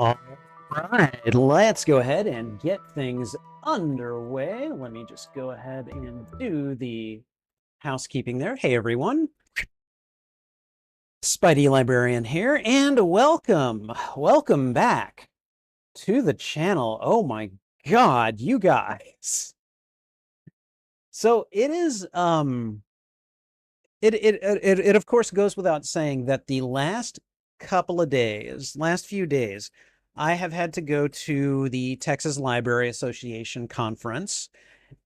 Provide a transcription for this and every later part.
All right, let's go ahead and get things underway. Let me just go ahead and do the housekeeping there. Hey, everyone. Spidey Librarian here, and welcome back to the channel. Oh my God, you guys. So it is, it of course goes without saying that the last few days, I have had to go to the Texas Library Association conference,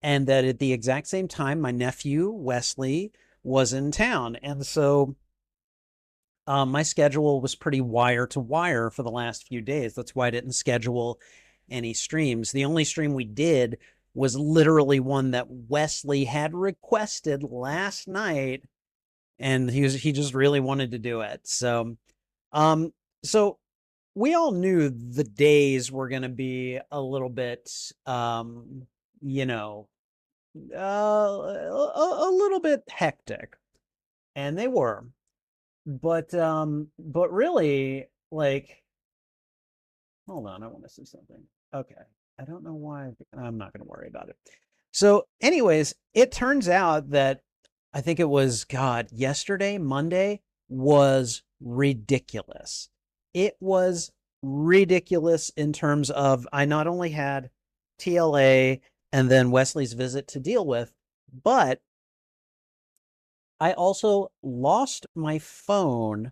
and that at the exact same time, my nephew Wesley was in town, and so my schedule was pretty wire to wire for the last few days. That's why I didn't schedule any streams. The only stream we did was literally one that Wesley had requested last night, and he just really wanted to do it. So um so we all knew the days were going to be a little bit you know a little bit hectic, and they were. But really, like, hold on, I want to say something. Okay. I don't know why. I'm not going to worry about it. So anyways, it turns out that I think it was, God, yesterday, Monday, was ridiculous. It was ridiculous in terms of I not only had TLA and then Wesley's visit to deal with, but I also lost my phone.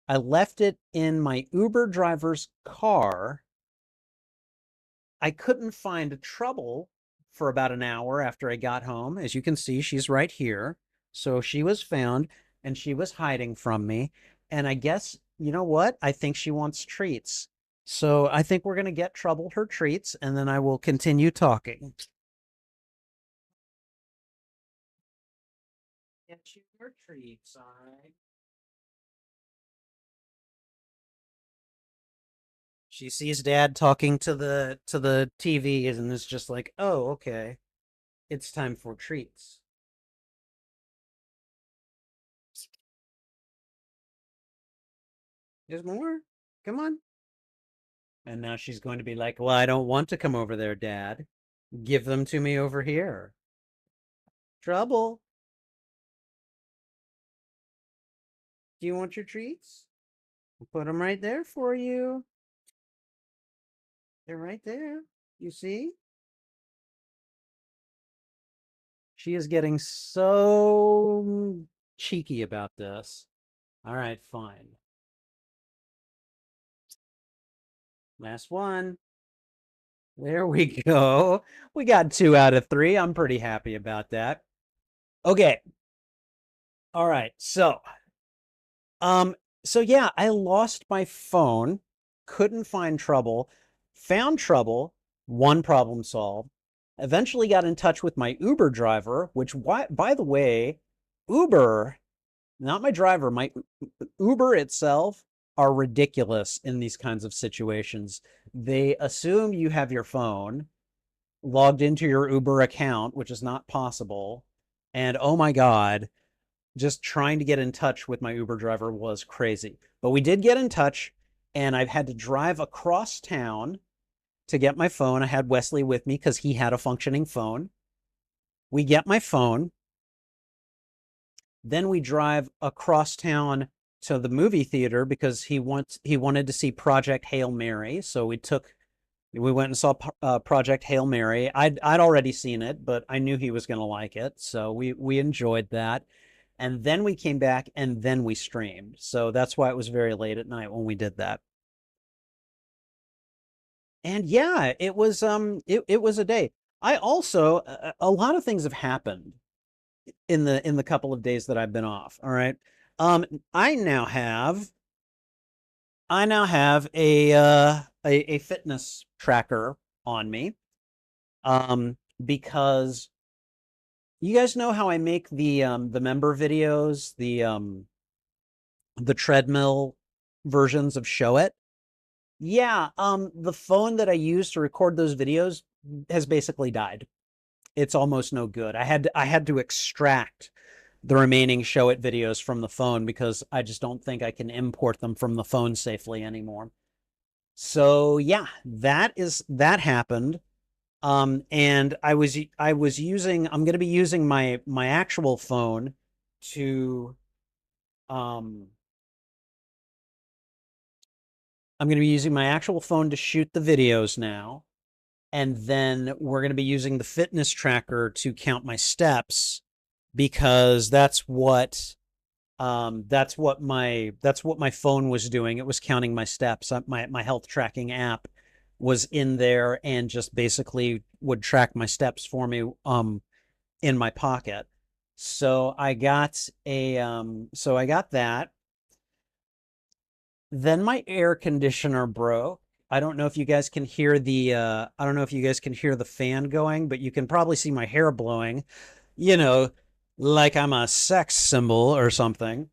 I left it in my Uber driver's car. I couldn't find trouble for about an hour after I got home. As you can see, she's right here. So she was found, and she was hiding from me. And I guess, you know what? I think she wants treats. So I think we're going to get Trouble her treats, and then I will continue talking. Get you your treats, all right? She sees Dad talking to the TV and is just like, "Oh, okay. It's time for treats." There's more? Come on. And now she's going to be like, "Well, I don't want to come over there, Dad. Give them to me over here." Trouble. Do you want your treats? I'll put them right there for you. They're right there. You see? She is getting so cheeky about this. All right, fine. Last one. There we go. We got 2 out of 3. I'm pretty happy about that. Okay. All right. Um, so yeah, I lost my phone, couldn't find Trouble, found Trouble, one problem solved. Eventually got in touch with my Uber driver, which, by the way, Uber, not my driver, my Uber itself are ridiculous in these kinds of situations. They assume you have your phone logged into your Uber account, which is not possible. And oh my God, just trying to get in touch with my Uber driver was crazy. But we did get in touch, and I've had to drive across town to get my phone. I had Wesley with me because he had a functioning phone. We get my phone. Then we drive across town to the movie theater because he wanted to see Project Hail Mary. So we went and saw Project Hail Mary. I'd already seen it, but I knew he was going to like it. So we enjoyed that. And then we came back, and then we streamed. So that's why it was very late at night when we did that. And yeah, it was a day. I also a lot of things have happened in the couple of days that I've been off. All right. Um I now have I now have a fitness tracker on me. Because you guys know how I make the member videos, the treadmill versions of Show It. Yeah, the phone that I use to record those videos has basically died. It's almost no good. I had to extract the remaining Show It videos from the phone because I just don't think I can import them from the phone safely anymore. So yeah, that happened. And I was using I'm going to be using my actual phone to um I'm going to be using my actual phone to shoot the videos now. And then we're going to be using the fitness tracker to count my steps because that's what my phone was doing. It was counting my steps. My health tracking app was in there and just basically would track my steps for me in my pocket. So I got that. Then my air conditioner broke. I don't know if you guys can hear the fan going, but you can probably see my hair blowing, you know, like I'm a sex symbol or something.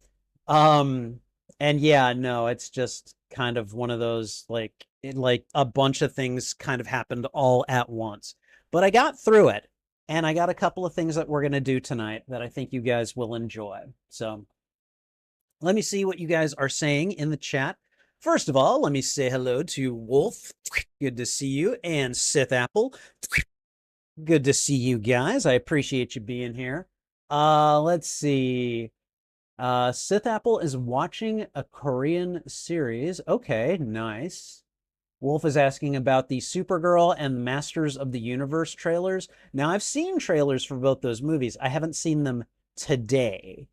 Um, and yeah, no, it's just kind of one of those like a bunch of things kind of happened all at once. But I got through it, and I got a couple of things that we're gonna do tonight that I think you guys will enjoy. So let me see what you guys are saying in the chat. First of all, let me say hello to Wolf. Good to see you. And Sith Apple. Good to see you guys. I appreciate you being here. Let's see. Sith Apple is watching a Korean series. Okay, nice. Wolf is asking about the Supergirl and Masters of the Universe trailers. Now, I've seen trailers for both those movies. I haven't seen them today.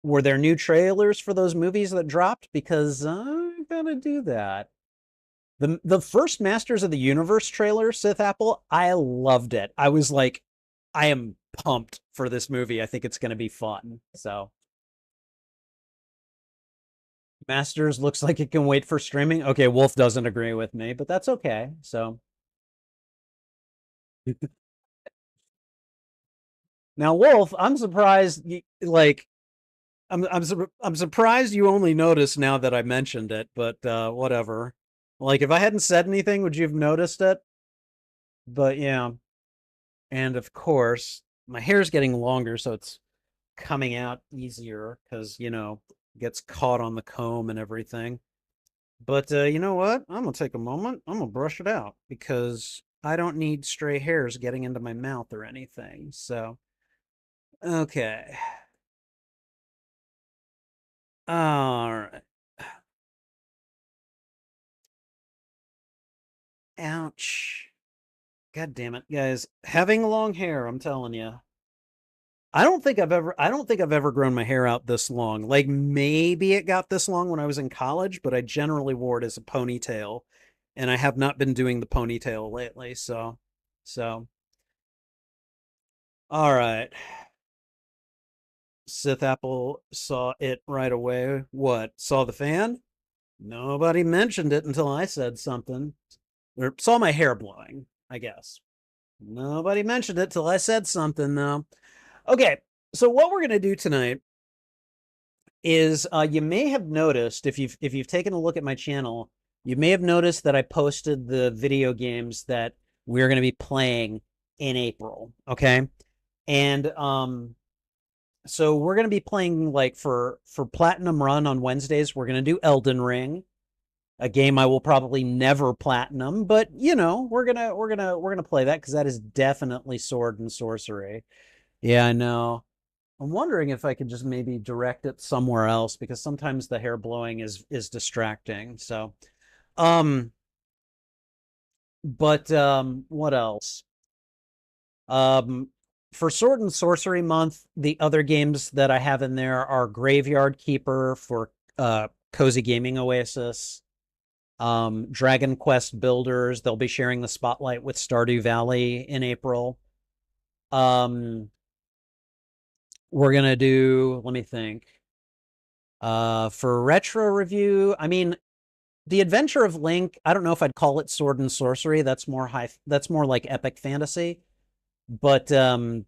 Were there new trailers for those movies that dropped? Because I gotta do that. The first Masters of the Universe trailer, Sith Apple, I loved it. I was like, I am pumped for this movie. I think it's gonna be fun. So Masters looks like it can wait for streaming. Okay, Wolf doesn't agree with me, but that's okay. So now, Wolf, I'm surprised. Like, I'm surprised you only noticed now that I mentioned it, but whatever. Like, if I hadn't said anything, would you have noticed it? But yeah, and of course, my hair's getting longer, so it's coming out easier because, it gets caught on the comb and everything. But you know what? I'm gonna take a moment. I'm gonna brush it out because I don't need stray hairs getting into my mouth or anything. So, okay. All right. Ouch. God damn it, guys. Having long hair, I'm telling you. I don't think I've ever grown my hair out this long. Like maybe it got this long when I was in college, but I generally wore it as a ponytail, and I have not been doing the ponytail lately, so all right. Sith Apple saw it right away. What? Saw the fan? Nobody mentioned it until I said something. Or saw my hair blowing, I guess. Nobody mentioned it till I said something though. Okay, so what we're gonna do tonight is you may have noticed if you've taken a look at my channel, you may have noticed that I posted the video games that we're going to be playing in April. Okay, and so we're going to be playing like for Platinum Run on Wednesdays. We're going to do Elden Ring, a game I will probably never platinum, but we're gonna play that because that is definitely sword and sorcery. Yeah, I know. I'm wondering if I could just maybe direct it somewhere else because sometimes the hair blowing is distracting. So, um, but what else? Um, for Sword and Sorcery Month, the other games that I have in there are Graveyard Keeper for Cozy Gaming Oasis, Dragon Quest Builders. They'll be sharing the spotlight with Stardew Valley in April. We're gonna do. Let me think. For retro review, I mean, The Adventure of Link, I don't know if I'd call it sword and sorcery. That's more like epic fantasy. But that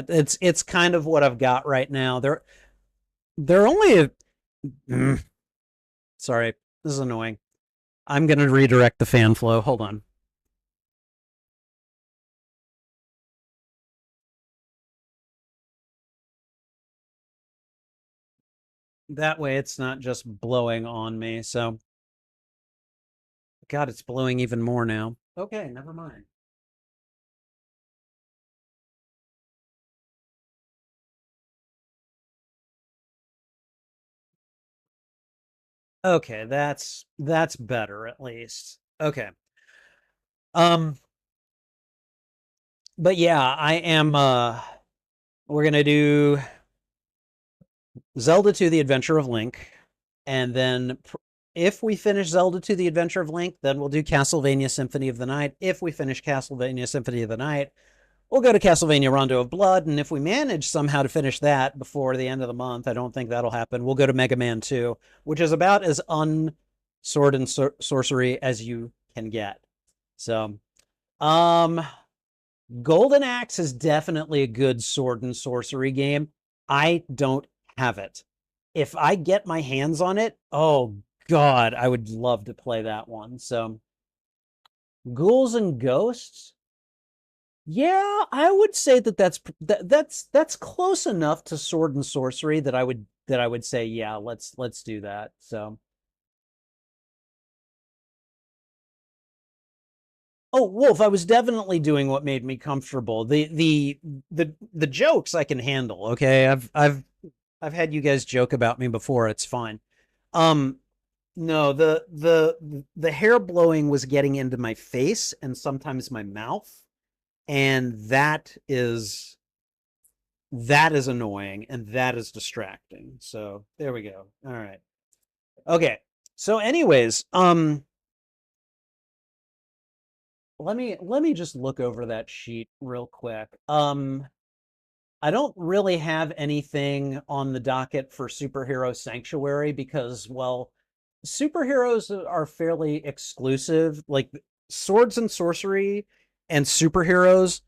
it's kind of what I've got right now. They're only sorry, this is annoying. I'm gonna redirect the fan flow. Hold on. That way it's not just blowing on me. So, God, it's blowing even more now. Okay, never mind. Okay, that's better at least. Okay. Um, but yeah, I am we're gonna do Zelda 2 The Adventure of Link, and then if we finish Zelda 2 The Adventure of Link, then we'll do Castlevania Symphony of the Night. If we finish Castlevania Symphony of the Night, we'll go to Castlevania Rondo of Blood, and if we manage somehow to finish that before the end of the month, I don't think that'll happen, we'll go to Mega Man 2, which is about as unsword and sorcery as you can get. So, um, Golden Axe is definitely a good sword and sorcery game. I don't have it. If I get my hands on it, oh God, I would love to play that one. So, Ghouls and Ghosts. Yeah, I would say that's close enough to sword and sorcery that I would say yeah, let's do that. So, oh, Wolf, I was definitely doing what made me comfortable. The jokes I can handle, okay? I've had you guys joke about me before. It's fine. Um no, the hair blowing was getting into my face and sometimes my mouth, and that is annoying and that is distracting. So there we go. All right. Okay. So anyways, let me just look over that sheet real quick. I don't really have anything on the docket for Superhero Sanctuary because, well, superheroes are fairly exclusive. Like swords and sorcery and superheroes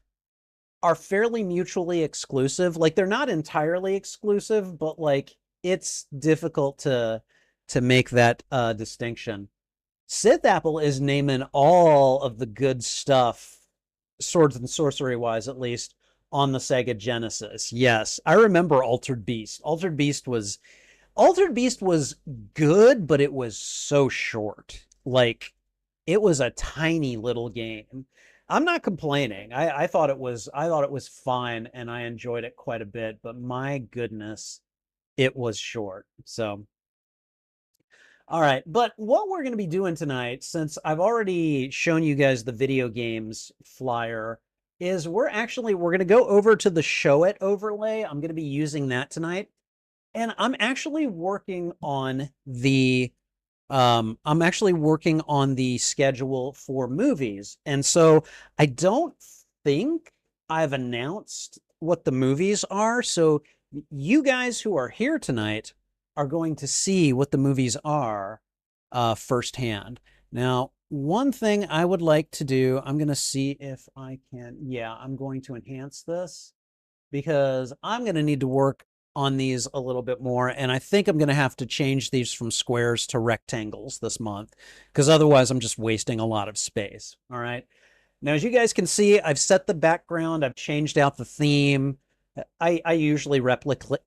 are fairly mutually exclusive. Like they're not entirely exclusive, but like it's difficult to make that distinction. Sith Apple is naming all of the good stuff, swords and sorcery wise, at least on the Sega Genesis. Yes, I remember Altered Beast. Altered Beast was good, but it was so short. Like it was a tiny little game. I'm not complaining. I thought it was fine and I enjoyed it quite a bit, but my goodness, it was short. So all right, but what we're going to be doing tonight, since I've already shown you guys the video games flyer, is we're going to go over to the Show It overlay. I'm going to be using that tonight, and I'm actually working on the schedule for movies. And so I don't think I've announced what the movies are. So you guys who are here tonight are going to see what the movies are firsthand. Now, one thing I would like to do, I'm going to see if I can, yeah, I'm going to enhance this because I'm going to need to work on these a little bit more. And I think I'm going to have to change these from squares to rectangles this month because otherwise I'm just wasting a lot of space. All right. Now, as you guys can see, I've set the background. I've changed out the theme. I usually replicate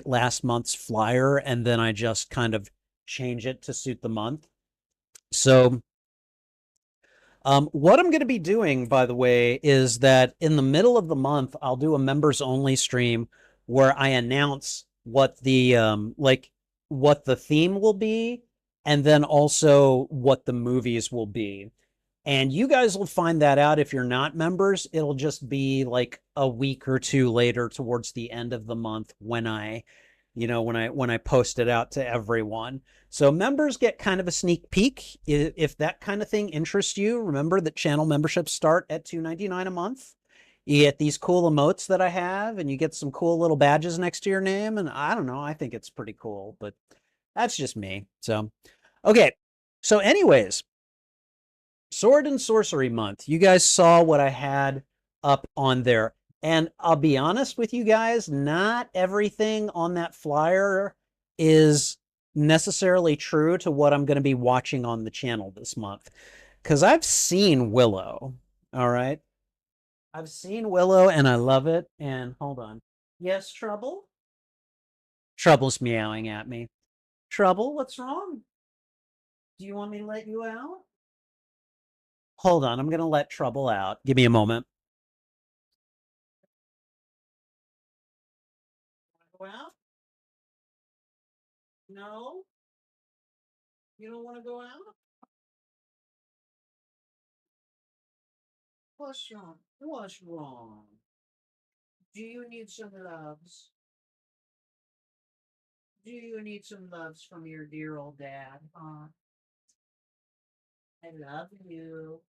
last month's flyer and then I just kind of change it to suit the month. So what I'm going to be doing, by the way, is that in the middle of the month, I'll do a members only stream where I announce what the theme will be, and then also what the movies will be. And you guys will find that out if you're not members. It'll just be like a week or two later towards the end of the month when I post it out to everyone. So members get kind of a sneak peek. If that kind of thing interests you, remember that channel memberships start at $2.99 a month. You get these cool emotes that I have, and you get some cool little badges next to your name. And I don't know, I think it's pretty cool, but that's just me. So, okay. So, anyways, Sword and Sorcery Month. You guys saw what I had up on there. And I'll be honest with you guys, not everything on that flyer is necessarily true to what I'm going to be watching on the channel this month. Because I've seen Willow. All right. I've seen Willow and I love it. And hold on. Yes, Trouble? Trouble's meowing at me. Trouble, what's wrong? Do you want me to let you out? Hold on, I'm going to let Trouble out. Give me a moment. Go out? No? You don't want to go out? What's wrong? What's wrong? Do you need some loves? Do you need some loves from your dear old dad? I love you.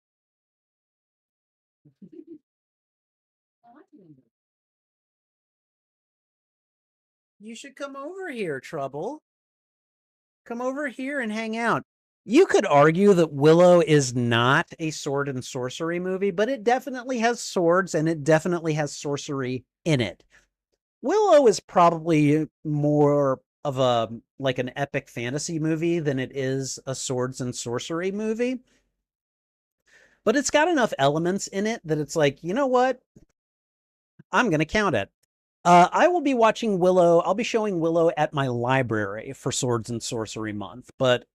You should come over here, Trouble. Come over here and hang out. You could argue that Willow is not a sword and sorcery movie, but it definitely has swords and it definitely has sorcery in it. Willow is probably more of a like an epic fantasy movie than it is a swords and sorcery movie. But it's got enough elements in it that it's like, you know what? I'm going to count it. I will be watching Willow. I'll be showing Willow at my library for Swords and Sorcery Month, but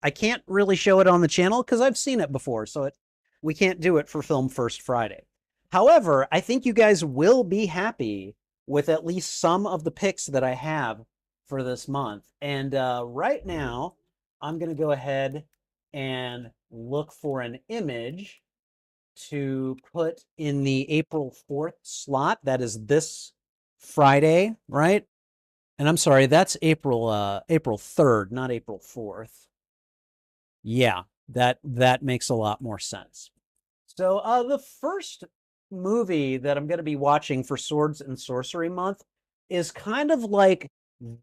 I can't really show it on the channel because I've seen it before, so we can't do it for Film First Friday. However, I think you guys will be happy with at least some of the picks that I have for this month. And right now, I'm going to go ahead and look for an image to put in the April 4th slot. That is this Friday, right? And I'm sorry, that's April 3rd, not April 4th. Yeah, that makes a lot more sense. So the first movie that I'm going to be watching for Swords and Sorcery Month is kind of like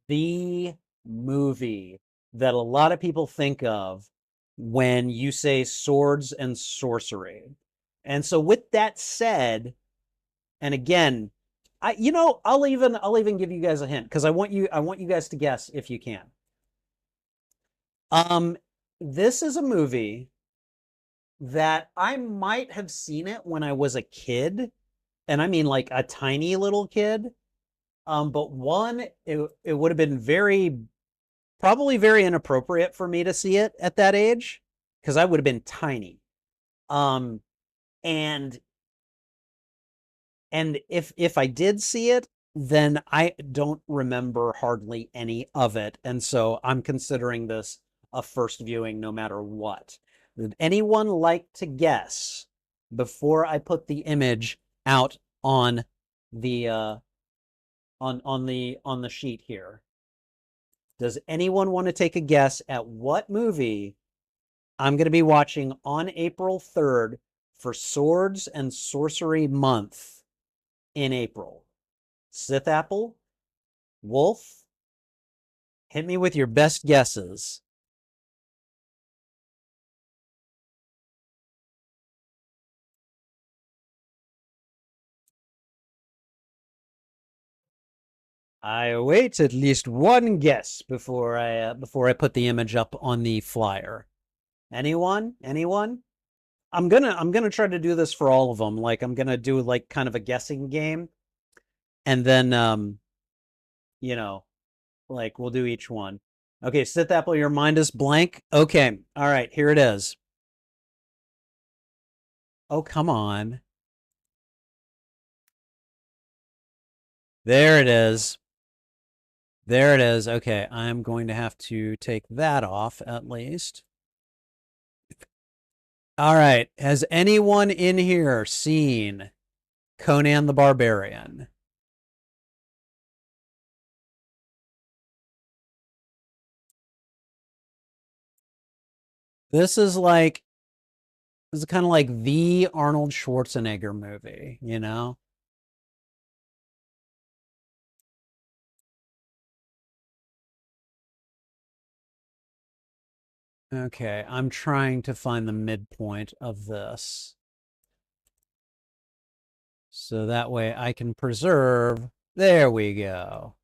the movie that a lot of people think of when you say swords and sorcery. And so with that said, and again, I'll even give you guys a hint because I want you guys to guess if you can. This is a movie that I might have seen it when I was a kid, and I mean like a tiny little kid. But one, it would have been probably very inappropriate for me to see it at that age because I would have been tiny. And if I did see it, then I don't remember hardly any of it, and so I'm considering this a first viewing no matter what. Would anyone like to guess before I put the image out on the on the sheet here? Does anyone want to take a guess at what movie I'm going to be watching on April 3rd for Swords and Sorcery Month in April? Sith Apple? Wolf? Hit me with your best guesses. I await at least one guess before I put the image up on the flyer. Anyone? Anyone? I'm gonna try to do this for all of them. Like I'm gonna do like kind of a guessing game, and then you know, like we'll do each one. Okay, Sith Apple, your mind is blank. Okay, all right, here it is. Oh, come on. There it is. There it is. Okay, I'm going to have to take that off at least. All right, has anyone in here seen Conan the Barbarian? This is kind of like the Arnold Schwarzenegger movie, you know? Okay, I'm trying to find the midpoint of this. So that way I can preserve. There we go.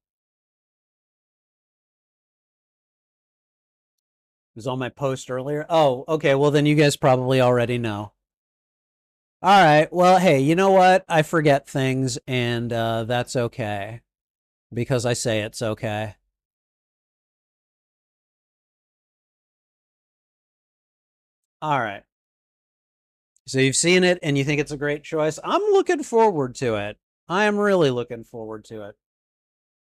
It was on my post earlier. Oh, okay. Well, then you guys probably already know. All right. Well, hey, you know what? I forget things, and that's okay. because I say it's okay. All right. So you've seen it and you think it's a great choice. I'm looking forward to it. I am really looking forward to it.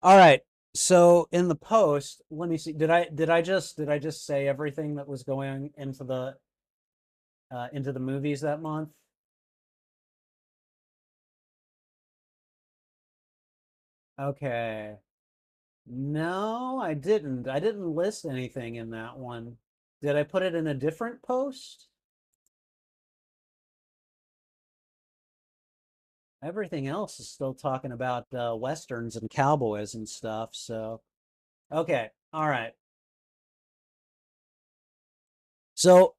All right. So in the post, let me see. Did I just say everything that was going into the movies that month? Okay. No, I didn't. I didn't list anything in that one. Did I put it in a different post? Everything else is still talking about westerns and cowboys and stuff. So, okay. All right. So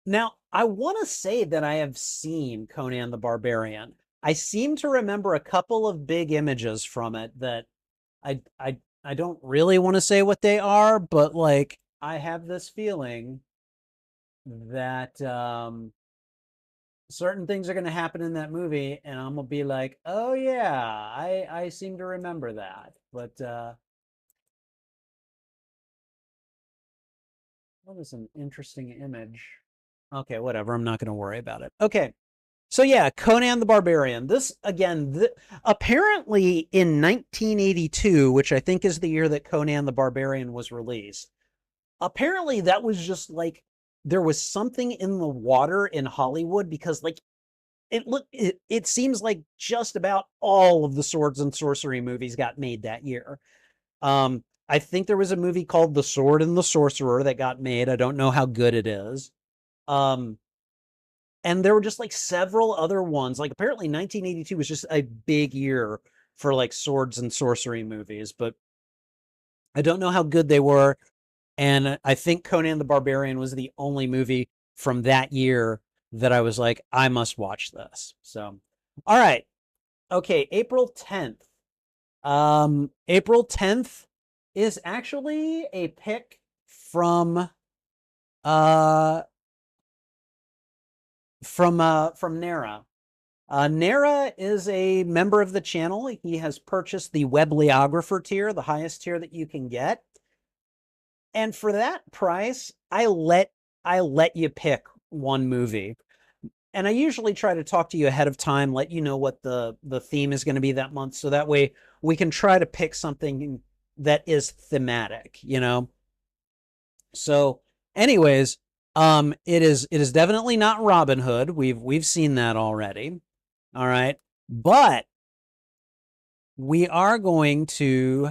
now I want to say that I have seen Conan the Barbarian. I seem to remember a couple of big images from it that I don't really want to say what they are, but like I have this feeling that certain things are going to happen in that movie and I'm going to be like, "Oh yeah, I seem to remember that." But that was an interesting image. Okay, whatever. I'm not going to worry about it. Okay. So yeah, Conan the Barbarian. This again, apparently in 1982, which I think is the year that Conan the Barbarian was released. Apparently that was just like there was something in the water in Hollywood because like it seems like just about all of the swords and sorcery movies got made that year. I think there was a movie called The Sword and the Sorcerer that got made. I don't know how good it is. Um, and there were just like several other ones. Like apparently 1982 was just a big year for like swords and sorcery movies, but I don't know how good they were. And I think Conan the Barbarian was the only movie from that year that I was like, I must watch this. So, all right. Okay, April 10th. April 10th is actually a pick from uh from Nara. Nara is a member of the channel. He has purchased the Webliographer tier, the highest tier that you can get. And for that price, I let you pick one movie. And I usually try to talk to you ahead of time, let you know what the theme is going to be that month, so that way we can try to pick something that is thematic, you know. So, anyways, it is definitely not Robin Hood. We've seen that already. All right, but we are going to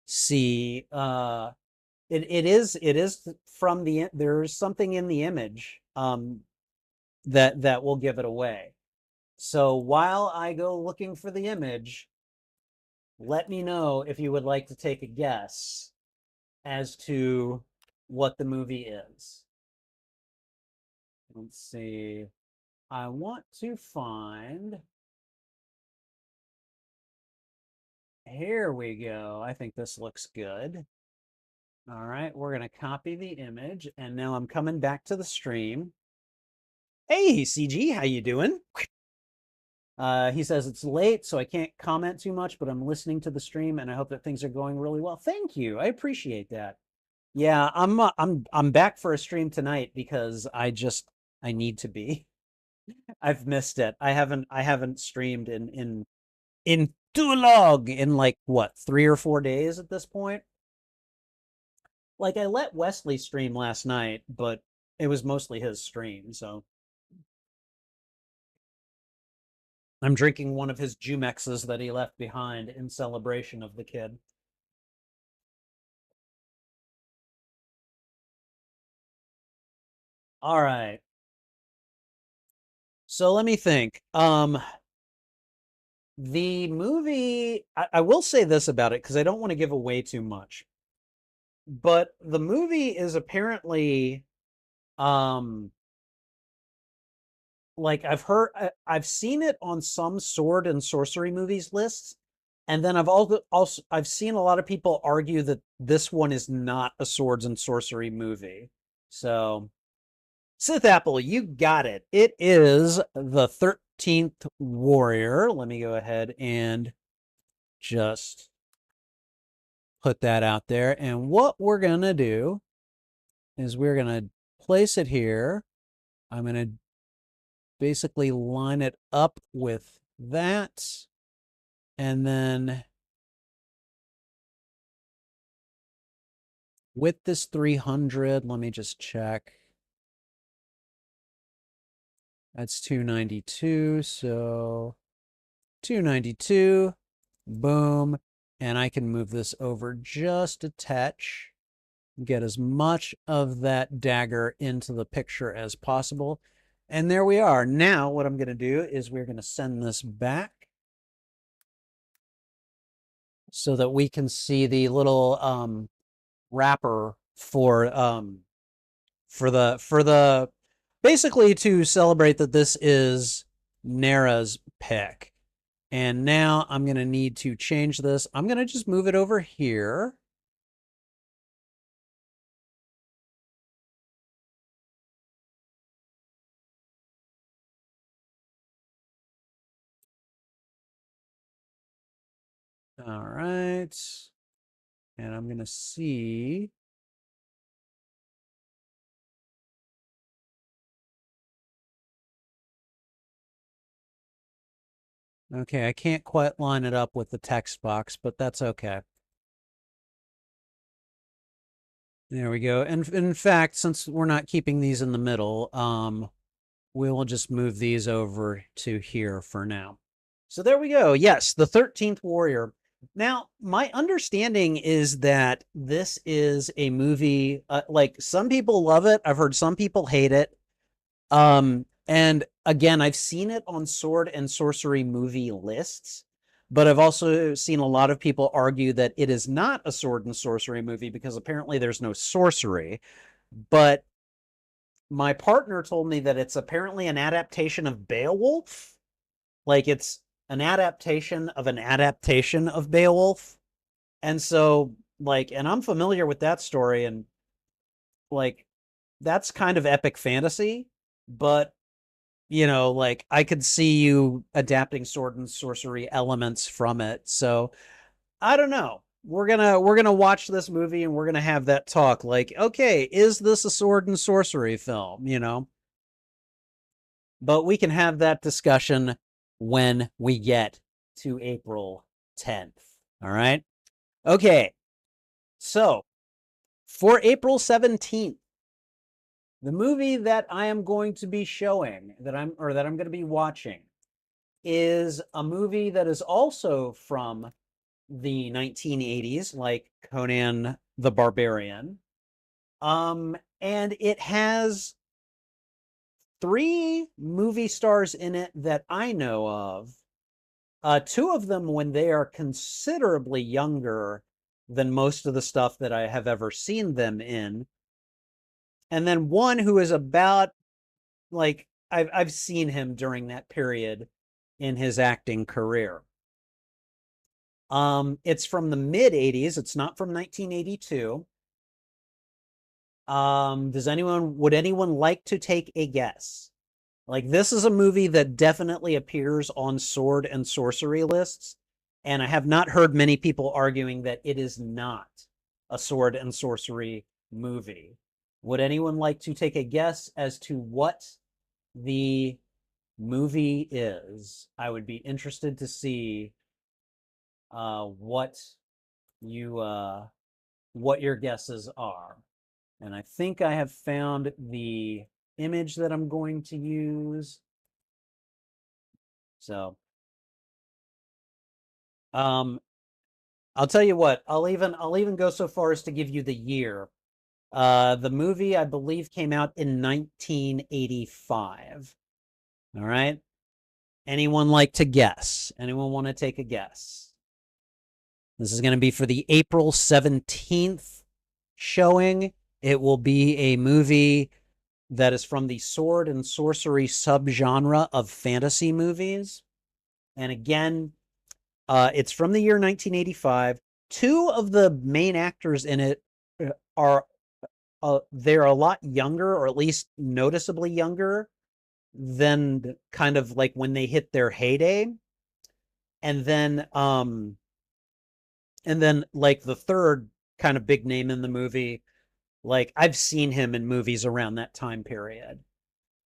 see it is from there's something in the image that will give it away. So while I go looking for the image, let me know if you would like to take a guess as to what the movie is. Let's see. I want to find. Here we go. I think this looks good. All right, we're going to copy the image, and now I'm coming back to the stream. Hey, CG, how you doing? He says it's late, so I can't comment too much, but I'm listening to the stream, and I hope that things are going really well. Thank you. I appreciate that. Yeah, I'm back for a stream tonight because I need to be. I've missed it. I haven't streamed in too long, in like what, 3 or 4 days at this point. Like I let Wesley stream last night, but it was mostly his stream, so I'm drinking one of his Jumexes that he left behind in celebration of the kid. All right. So let me think. The movie, I will say this about it because I don't want to give away too much, but the movie is apparently, um, like I've seen it on some sword and sorcery movies lists, and then also I've seen a lot of people argue that this one is not a swords and sorcery movie. So, Sith Apple, you got it. It is the 13th Warrior. Let me go ahead and just put that out there. And what we're going to do is we're going to place it here. I'm going to basically line it up with that. And then with this 300, let me just check. That's 292. So 292, boom. And I can move this over just a touch, get as much of that dagger into the picture as possible. And there we are. Now what I'm going to do is we're going to send this back so that we can see the little wrapper for the basically to celebrate that this is Nara's pick. And now I'm going to need to change this. I'm going to just move it over here. All right. And I'm going to see. Okay, I can't quite line it up with the text box, but that's okay. There we go. And in fact, since we're not keeping these in the middle, we will just move these over to here for now. So there we go. Yes, the 13th Warrior. Now, my understanding is that this is a movie, like some people love it. I've heard some people hate it. And again, I've seen it on sword and sorcery movie lists, but I've also seen a lot of people argue that it is not a sword and sorcery movie because apparently there's no sorcery. But my partner told me that it's apparently an adaptation of Beowulf. Like it's an adaptation of Beowulf. And so, like, and I'm familiar with that story, and like, that's kind of epic fantasy, but you know, like I could see you adapting sword and sorcery elements from it. So I don't know. We're gonna watch this movie and we're gonna have that talk. Like, okay, is this a sword and sorcery film? You know, but we can have that discussion when we get to April 10th. All right. Okay. So for April 17th, the movie that I am going to be showing that I'm going to be watching is a movie that is also from the 1980s, like Conan the Barbarian. And it has 3 movie stars in it that I know of. 2 of them when they are considerably younger than most of the stuff that I have ever seen them in. And then one who is about, like, I've seen him during that period in his acting career. It's from the mid 80s. It's not from 1982. Would anyone like to take a guess? Like, this is a movie that definitely appears on sword and sorcery lists, and I have not heard many people arguing that it is not a sword and sorcery movie. Would anyone like to take a guess as to what the movie is? I would be interested to see what your guesses are. And I think I have found the image that I'm going to use. So, I'll tell you what, I'll even go so far as to give you the year. The movie, I believe, came out in 1985. All right. Anyone like to guess? Anyone want to take a guess? This is going to be for the April 17th showing. It will be a movie that is from the sword and sorcery subgenre of fantasy movies. And again, it's from the year 1985. 2 of the main actors in it are they're a lot younger, or at least noticeably younger than kind of like when they hit their heyday. And then And then like the third kind of big name in the movie, like I've seen him in movies around that time period.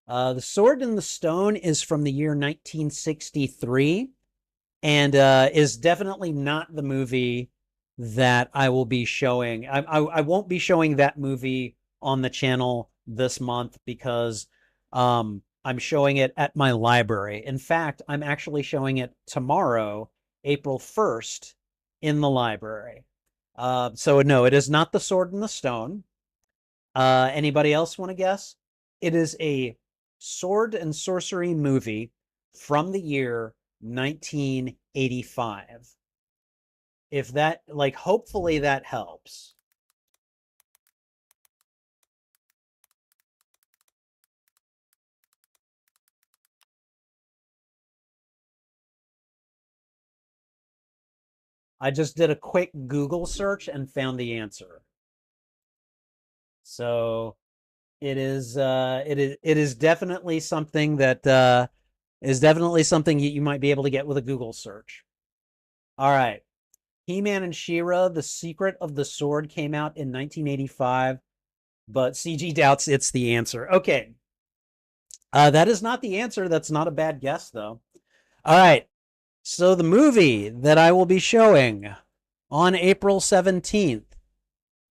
The Sword in the Stone is from the year 1963 and is definitely not the movie that I will be showing. I won't be showing that movie on the channel this month because I'm showing it at my library. In fact, I'm actually showing it tomorrow, April 1st, in the library. So no, it is not The Sword in the Stone. Anybody else want to guess? It is a sword and sorcery movie from the year 1985. If that, like, hopefully that helps. I just did a quick Google search and found the answer. So it is definitely something that is definitely something you might be able to get with a Google search. All right. He-Man and She-Ra, The Secret of the Sword came out in 1985, but CG doubts it's the answer. Okay. That is not the answer. That's not a bad guess, though. All right. So the movie that I will be showing on April 17th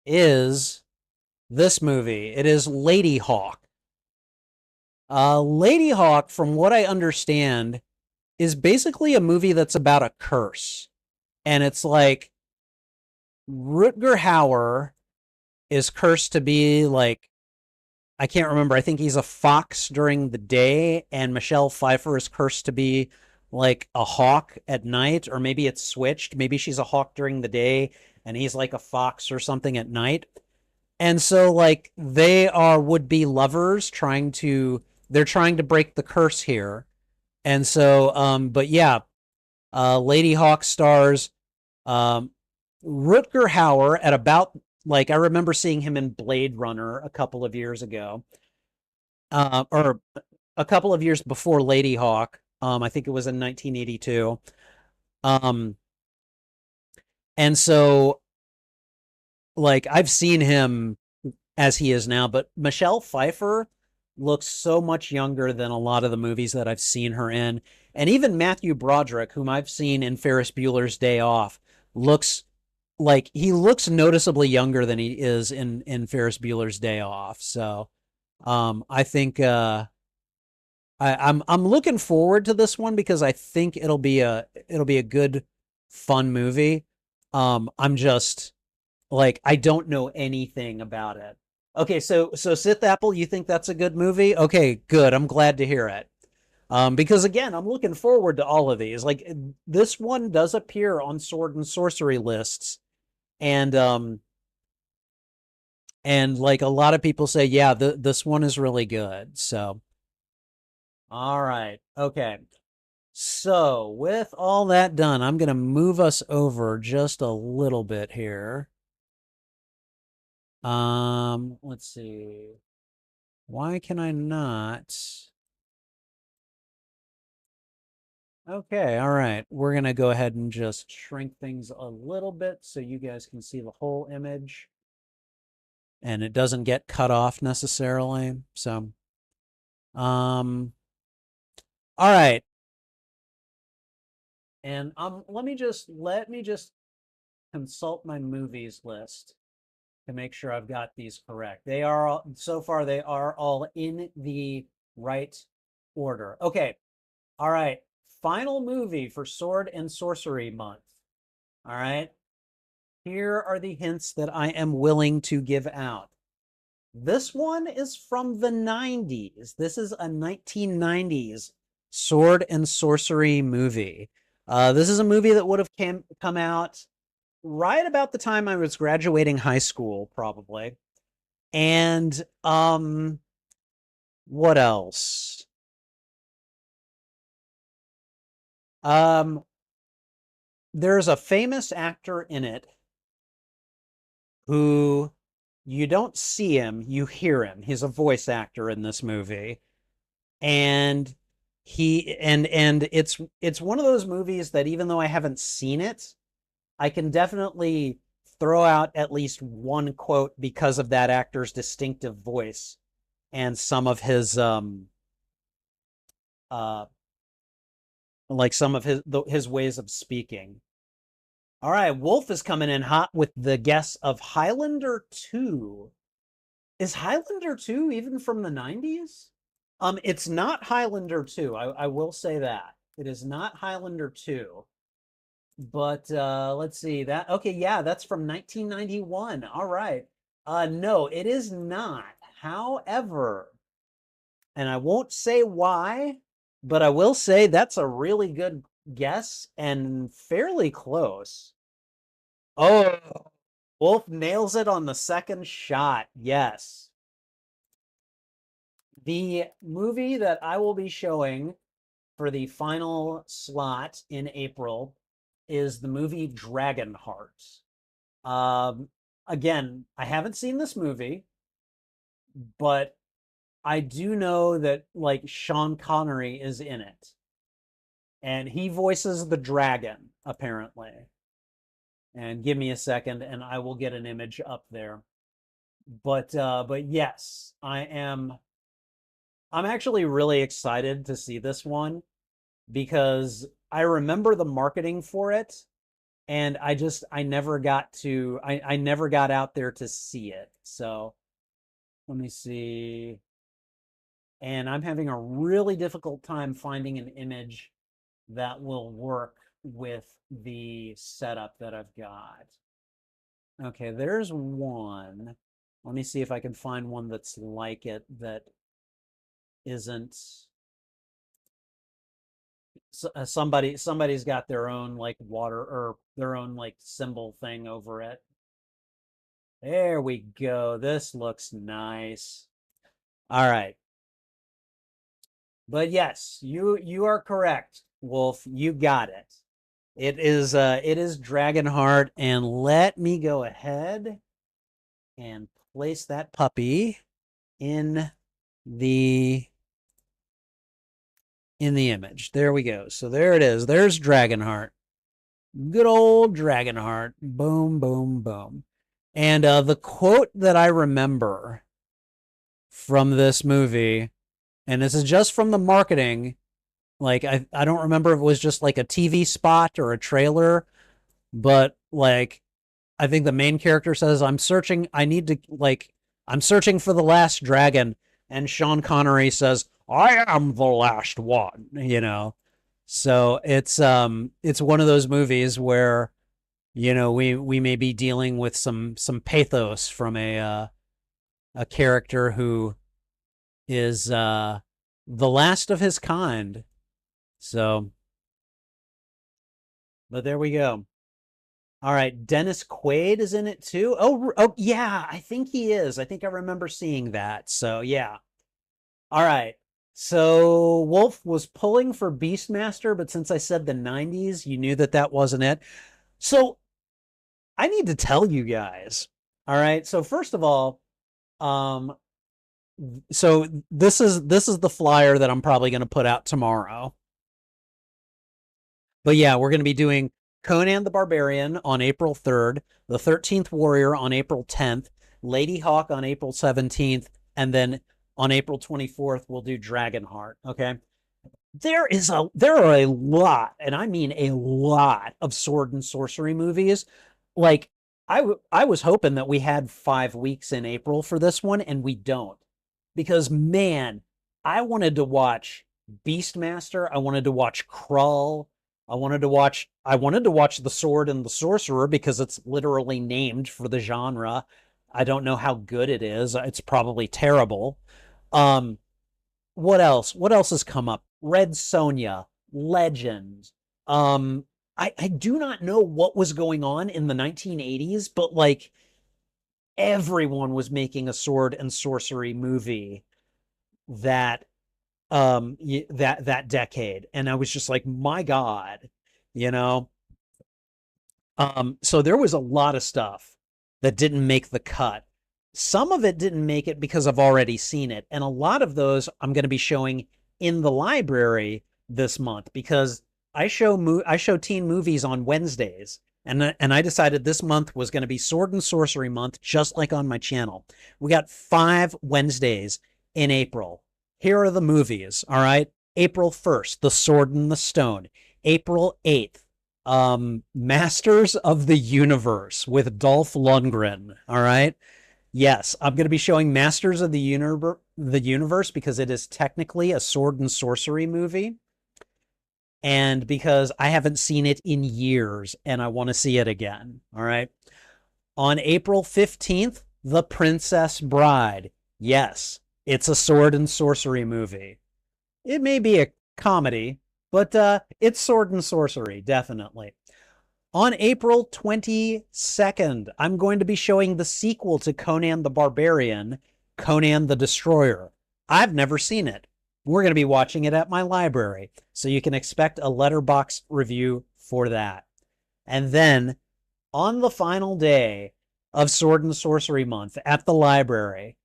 is this movie. It is Lady Hawk. Lady Hawk, from what I understand, is basically a movie that's about a curse. And it's like Rutger Hauer is cursed to be like, I can't remember. I think he's a fox during the day, and Michelle Pfeiffer is cursed to be like a hawk at night, or maybe it's switched. Maybe she's a hawk during the day, and he's like a fox or something at night. And so, like, they are would-be lovers they're trying to break the curse here. And so, but yeah, Lady Hawk stars um, Rutger Hauer at about, like, I remember seeing him in Blade Runner a couple of years ago, or a couple of years before Lady Hawk. I think it was in 1982. Um, and so, like, I've seen him as he is now, but Michelle Pfeiffer looks so much younger than a lot of the movies that I've seen her in. And even Matthew Broderick, whom I've seen in Ferris Bueller's Day Off, looks like he looks noticeably younger than he is in Ferris Bueller's Day Off. So I think I'm looking forward to this one because I think it'll be a good fun movie. I'm just like I don't know anything about it. Okay, so Sith Apple, you think that's a good movie? Okay, good. I'm glad to hear it. Because again, I'm looking forward to all of these. Like this one does appear on sword and sorcery lists, and like a lot of people say, yeah, this one is really good. So, all right, okay. So with all that done, I'm gonna move us over just a little bit here. Let's see. Why can I not? Okay, all right. We're going to go ahead and just shrink things a little bit so you guys can see the whole image and it doesn't get cut off necessarily. So, all right. And let me just consult my movies list to make sure I've got these correct. They are all, so far they are all in the right order. Okay. All right. Final movie for Sword and Sorcery Month. All right. Here are the hints that I am willing to give out. This one is from the 90s. This is a 1990s sword and sorcery movie. This is a movie that would have come out right about the time I was graduating high school, probably. And what else? There's a famous actor in it who you don't see him, you hear him. He's a voice actor in this movie. And it's one of those movies that even though I haven't seen it, I can definitely throw out at least one quote because of that actor's distinctive voice and some of his uh like some of his ways of speaking. All right, Wolf is coming in hot with the guess of Highlander 2. Is Highlander 2 even from the 90s? It's not Highlander 2. I will say that. It is not Highlander 2. But let's see that. Okay, yeah, that's from 1991. All right. No, it is not. However, and I won't say why, but I will say that's a really good guess and fairly close. Oh, Wolf nails it on the second shot. Yes. The movie that I will be showing for the final slot in April is the movie Dragonheart. Um, Again, I haven't seen this movie, but I do know that like Sean Connery is in it, and he voices the dragon apparently. And give me a second, and I will get an image up there. But yes, I'm actually really excited to see this one because I remember the marketing for it and I never got out there to see it. So let me see. And I'm having a really difficult time finding an image that will work with the setup that I've got. Okay, there's one. Let me see if I can find one that's like it that isn't somebody's got their own like water or their own like symbol thing over it. There we go. This looks nice. All right. But yes, you are correct, Wolf. You got it. It is Dragonheart, and let me go ahead and place that puppy in the image. There we go. So there it is. There's Dragonheart. Good old Dragonheart. Boom, boom, boom. And the quote that I remember from this movie, and this is just from the marketing, like I don't remember if it was just like a TV spot or a trailer, but like I think the main character says, I'm searching for the last dragon. And Sean Connery says, I am the last one, you know? So it's one of those movies where, you know, we may be dealing with some pathos from a character who is the last of his kind. So, but there we go. All right, Dennis Quaid is in it too. Oh yeah, I think he is. I think I remember seeing that. So yeah. All right. So Wolf was pulling for Beastmaster, but since I said the 90s, you knew that that wasn't it. So I need to tell you guys. All right. So first of all, um, so this is the flyer that I'm probably going to put out tomorrow. But yeah, we're going to be doing Conan the Barbarian on April 3rd, The 13th Warrior on April 10th, Lady Hawk on April 17th, and then on April 24th, we'll do Dragonheart. Okay. There are a lot, and I mean a lot of sword and sorcery movies. Like I was hoping that we had 5 weeks in April for this one, and we don't. Because man, I wanted to watch Beastmaster, I wanted to watch Krull, I wanted to watch The Sword and the Sorcerer because it's literally named for the genre. I don't know how good it is. It's probably terrible. Um, what else? What else has come up? Red Sonja, Legend. Um, I do not know what was going on in the 1980s, but like everyone was making a sword and sorcery movie that that decade, and I was just like, my God, you know. So there was a lot of stuff that didn't make the cut. Some of it didn't make it because I've already seen it, and a lot of those I'm going to be showing in the library this month because I show teen movies on Wednesdays. And I decided this month was going to be Sword and Sorcery month, just like on my channel. We got 5 Wednesdays in April. Here are the movies, all right? April 1st, The Sword and the Stone. April 8th, Masters of the Universe with Dolph Lundgren, all right? Yes, I'm going to be showing Masters of the Universe because it is technically a sword and sorcery movie, and because I haven't seen it in years and I want to see it again. All right. On April 15th, The Princess Bride. Yes, it's a sword and sorcery movie. It may be a comedy, but it's sword and sorcery, definitely. On April 22nd, I'm going to be showing the sequel to Conan the Barbarian, Conan the Destroyer. I've never seen it. We're going to be watching it at my library, so you can expect a Letterboxd review for that. And then, on the final day of Sword and Sorcery Month at the library,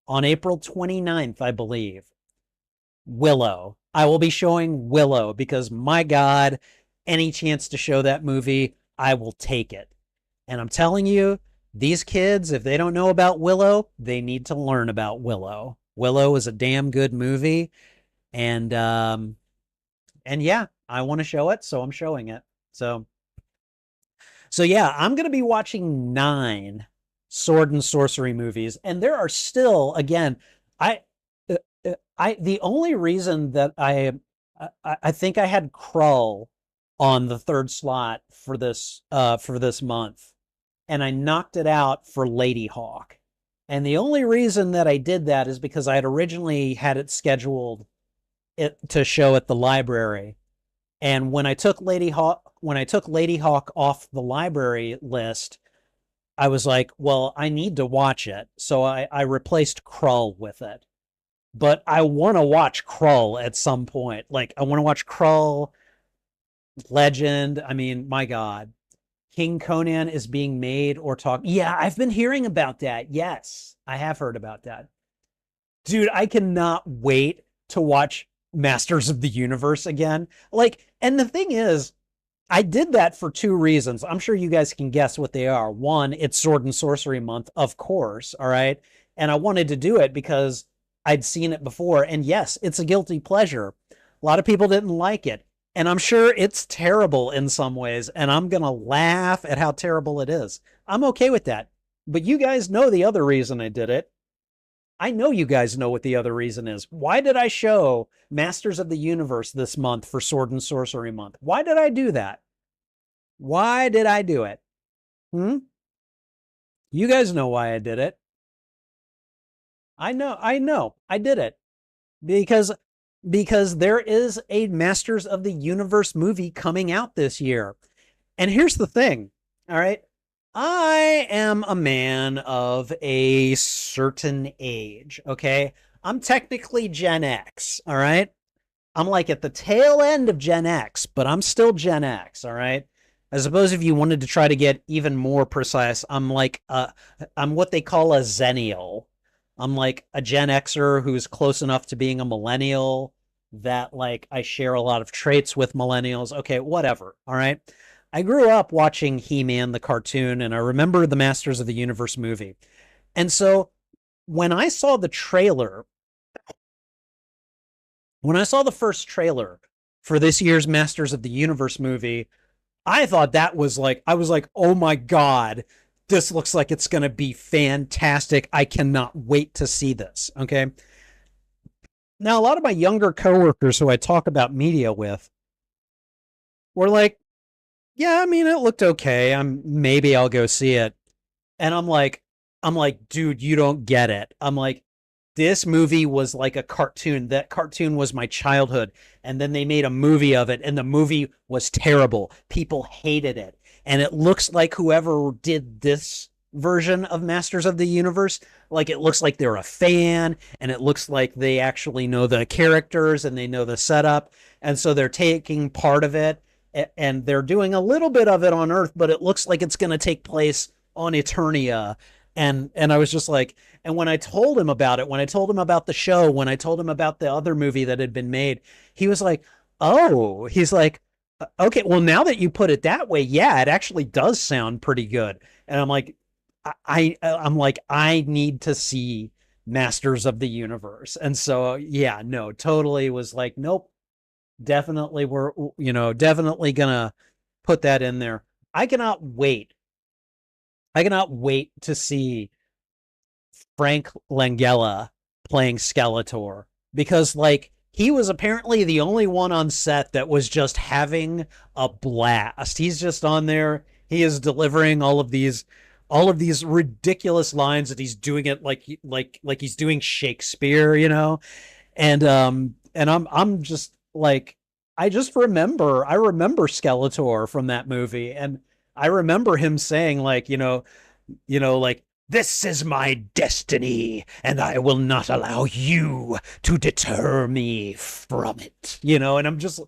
on April 29th, I believe, Willow. I will be showing Willow because, my God, any chance to show that movie, I will take it. And I'm telling you, these kids, if they don't know about Willow, they need to learn about Willow. Willow is a damn good movie. And yeah, I want to show it, so I'm showing it. So yeah, I'm going to be watching 9 sword and sorcery movies, and there are still, again, the only reason that I think I had Krull on the 3rd slot for this month, and I knocked it out for Lady Hawk. And the only reason that I did that is because I had originally had it scheduled to show at the library. And when I took Lady Hawk off the library list, I was like, well, I need to watch it. So I replaced Krull with it. But I want to watch Krull at some point. Like, I want to watch Krull, Legend. I mean, my God. King Conan is being made or talked. Yeah, I've been hearing about that. Yes, I have heard about that. Dude, I cannot wait to watch Masters of the Universe again. Like, and the thing is, I did that for 2 reasons. I'm sure you guys can guess what they are. One, it's Sword and Sorcery Month, of course, all right? And I wanted to do it because I'd seen it before. And yes, it's a guilty pleasure. A lot of people didn't like it. And I'm sure it's terrible in some ways. And I'm going to laugh at how terrible it is. I'm okay with that. But you guys know the other reason I did it. I know you guys know what the other reason is. Why did I show Masters of the Universe this month for Sword and Sorcery Month? Why did I do that? Why did I do it? You guys know why I did it. I know, I did it. Because there is a Masters of the Universe movie coming out this year. And here's the thing, all right? I am a man of a certain age, okay? I'm technically Gen X, all right? I'm like at the tail end of Gen X, but I'm still Gen X, all right? I suppose if you wanted to try to get even more precise, I'm what they call a Zennial. I'm like a Gen Xer who's close enough to being a millennial that like I share a lot of traits with millennials. Okay, whatever, all right? I grew up watching He-Man, the cartoon, and I remember the Masters of the Universe movie. And so when I saw the trailer, when I saw the first trailer for this year's Masters of the Universe movie, I thought that was like, I was like, oh my God, this looks like it's going to be fantastic. I cannot wait to see this. Okay. Now, a lot of my younger coworkers who I talk about media with were like, yeah, I mean, it looked okay. Maybe I'll go see it. And I'm like, dude, you don't get it. I'm like, this movie was like a cartoon. That cartoon was my childhood. And then they made a movie of it, and the movie was terrible. People hated it. And it looks like whoever did this version of Masters of the Universe, like it looks like they're a fan, and it looks like they actually know the characters and they know the setup. And so they're taking part of it and they're doing a little bit of it on Earth, but it looks like it's going to take place on Eternia. And I was just like, and when I told him about it, when I told him about the show, when I told him about the other movie that had been made, he was like, oh, he's like, Okay, well, now that you put it that way, yeah, it actually does sound pretty good. And I'm like, I'm like, I need to see Masters of the Universe. And so, yeah, no, totally was like, nope, definitely definitely gonna put that in there. I cannot wait. I cannot wait to see Frank Langella playing Skeletor because like he was apparently the only one on set that was just having a blast. He's just on there. He is delivering all of these ridiculous lines that he's doing it like he's doing Shakespeare, you know? And I'm just like I remember Skeletor from that movie and I remember him saying like, like, this is my destiny, and I will not allow you to deter me from it. And I'm just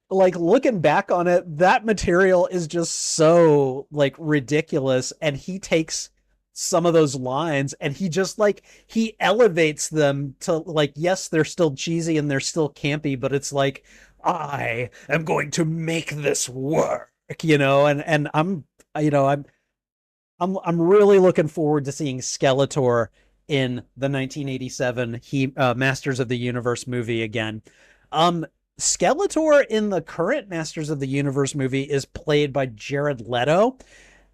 like looking back on it, that material is just so like ridiculous. And he takes some of those lines and he just like he elevates them to like, yes, they're still cheesy and they're still campy, but it's like, I am going to make this work, and I'm really looking forward to seeing Skeletor in the 1987 Masters of the Universe movie again. Um, Skeletor in the current Masters of the Universe movie is played by Jared Leto,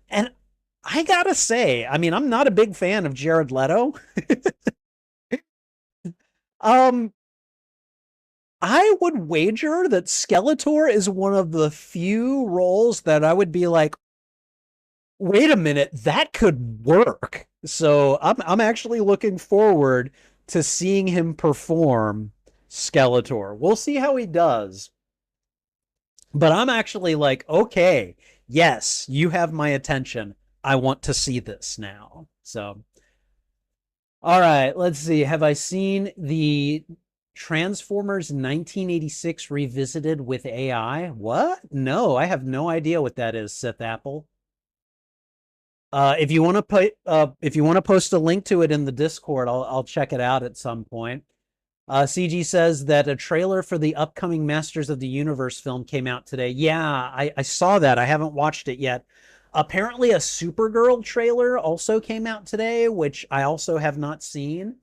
and I gotta say, I mean, I'm not a big fan of Jared Leto. Um, I would wager that Skeletor is one of the few roles that I would be like, wait a minute, that could work. So I'm actually looking forward to seeing him perform Skeletor. We'll see how he does. But I'm actually like, okay, yes, you have my attention. I want to see this now. So, all right, let's see. Have I seen the Transformers 1986 revisited with AI? What? No, I have no idea what that is, Sith Apple. If you want to put, if you want to post a link to it in the Discord, I'll check it out at some point. CG says that a trailer for the upcoming Masters of the Universe film came out today. Yeah, I saw that. I haven't watched it yet. Apparently, a Supergirl trailer also came out today, which I also have not seen.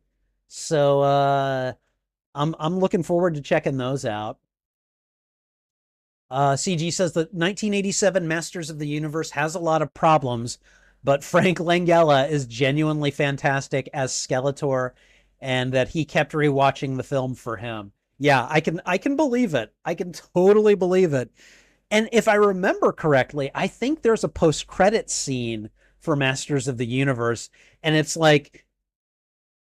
So I'm looking forward to checking those out. CG says that 1987 Masters of the Universe has a lot of problems, but Frank Langella is genuinely fantastic as Skeletor, and that he kept rewatching the film for him. Yeah, I can believe it. I can totally believe it. And if I remember correctly, I think there's a post-credit scene for Masters of the Universe, and it's like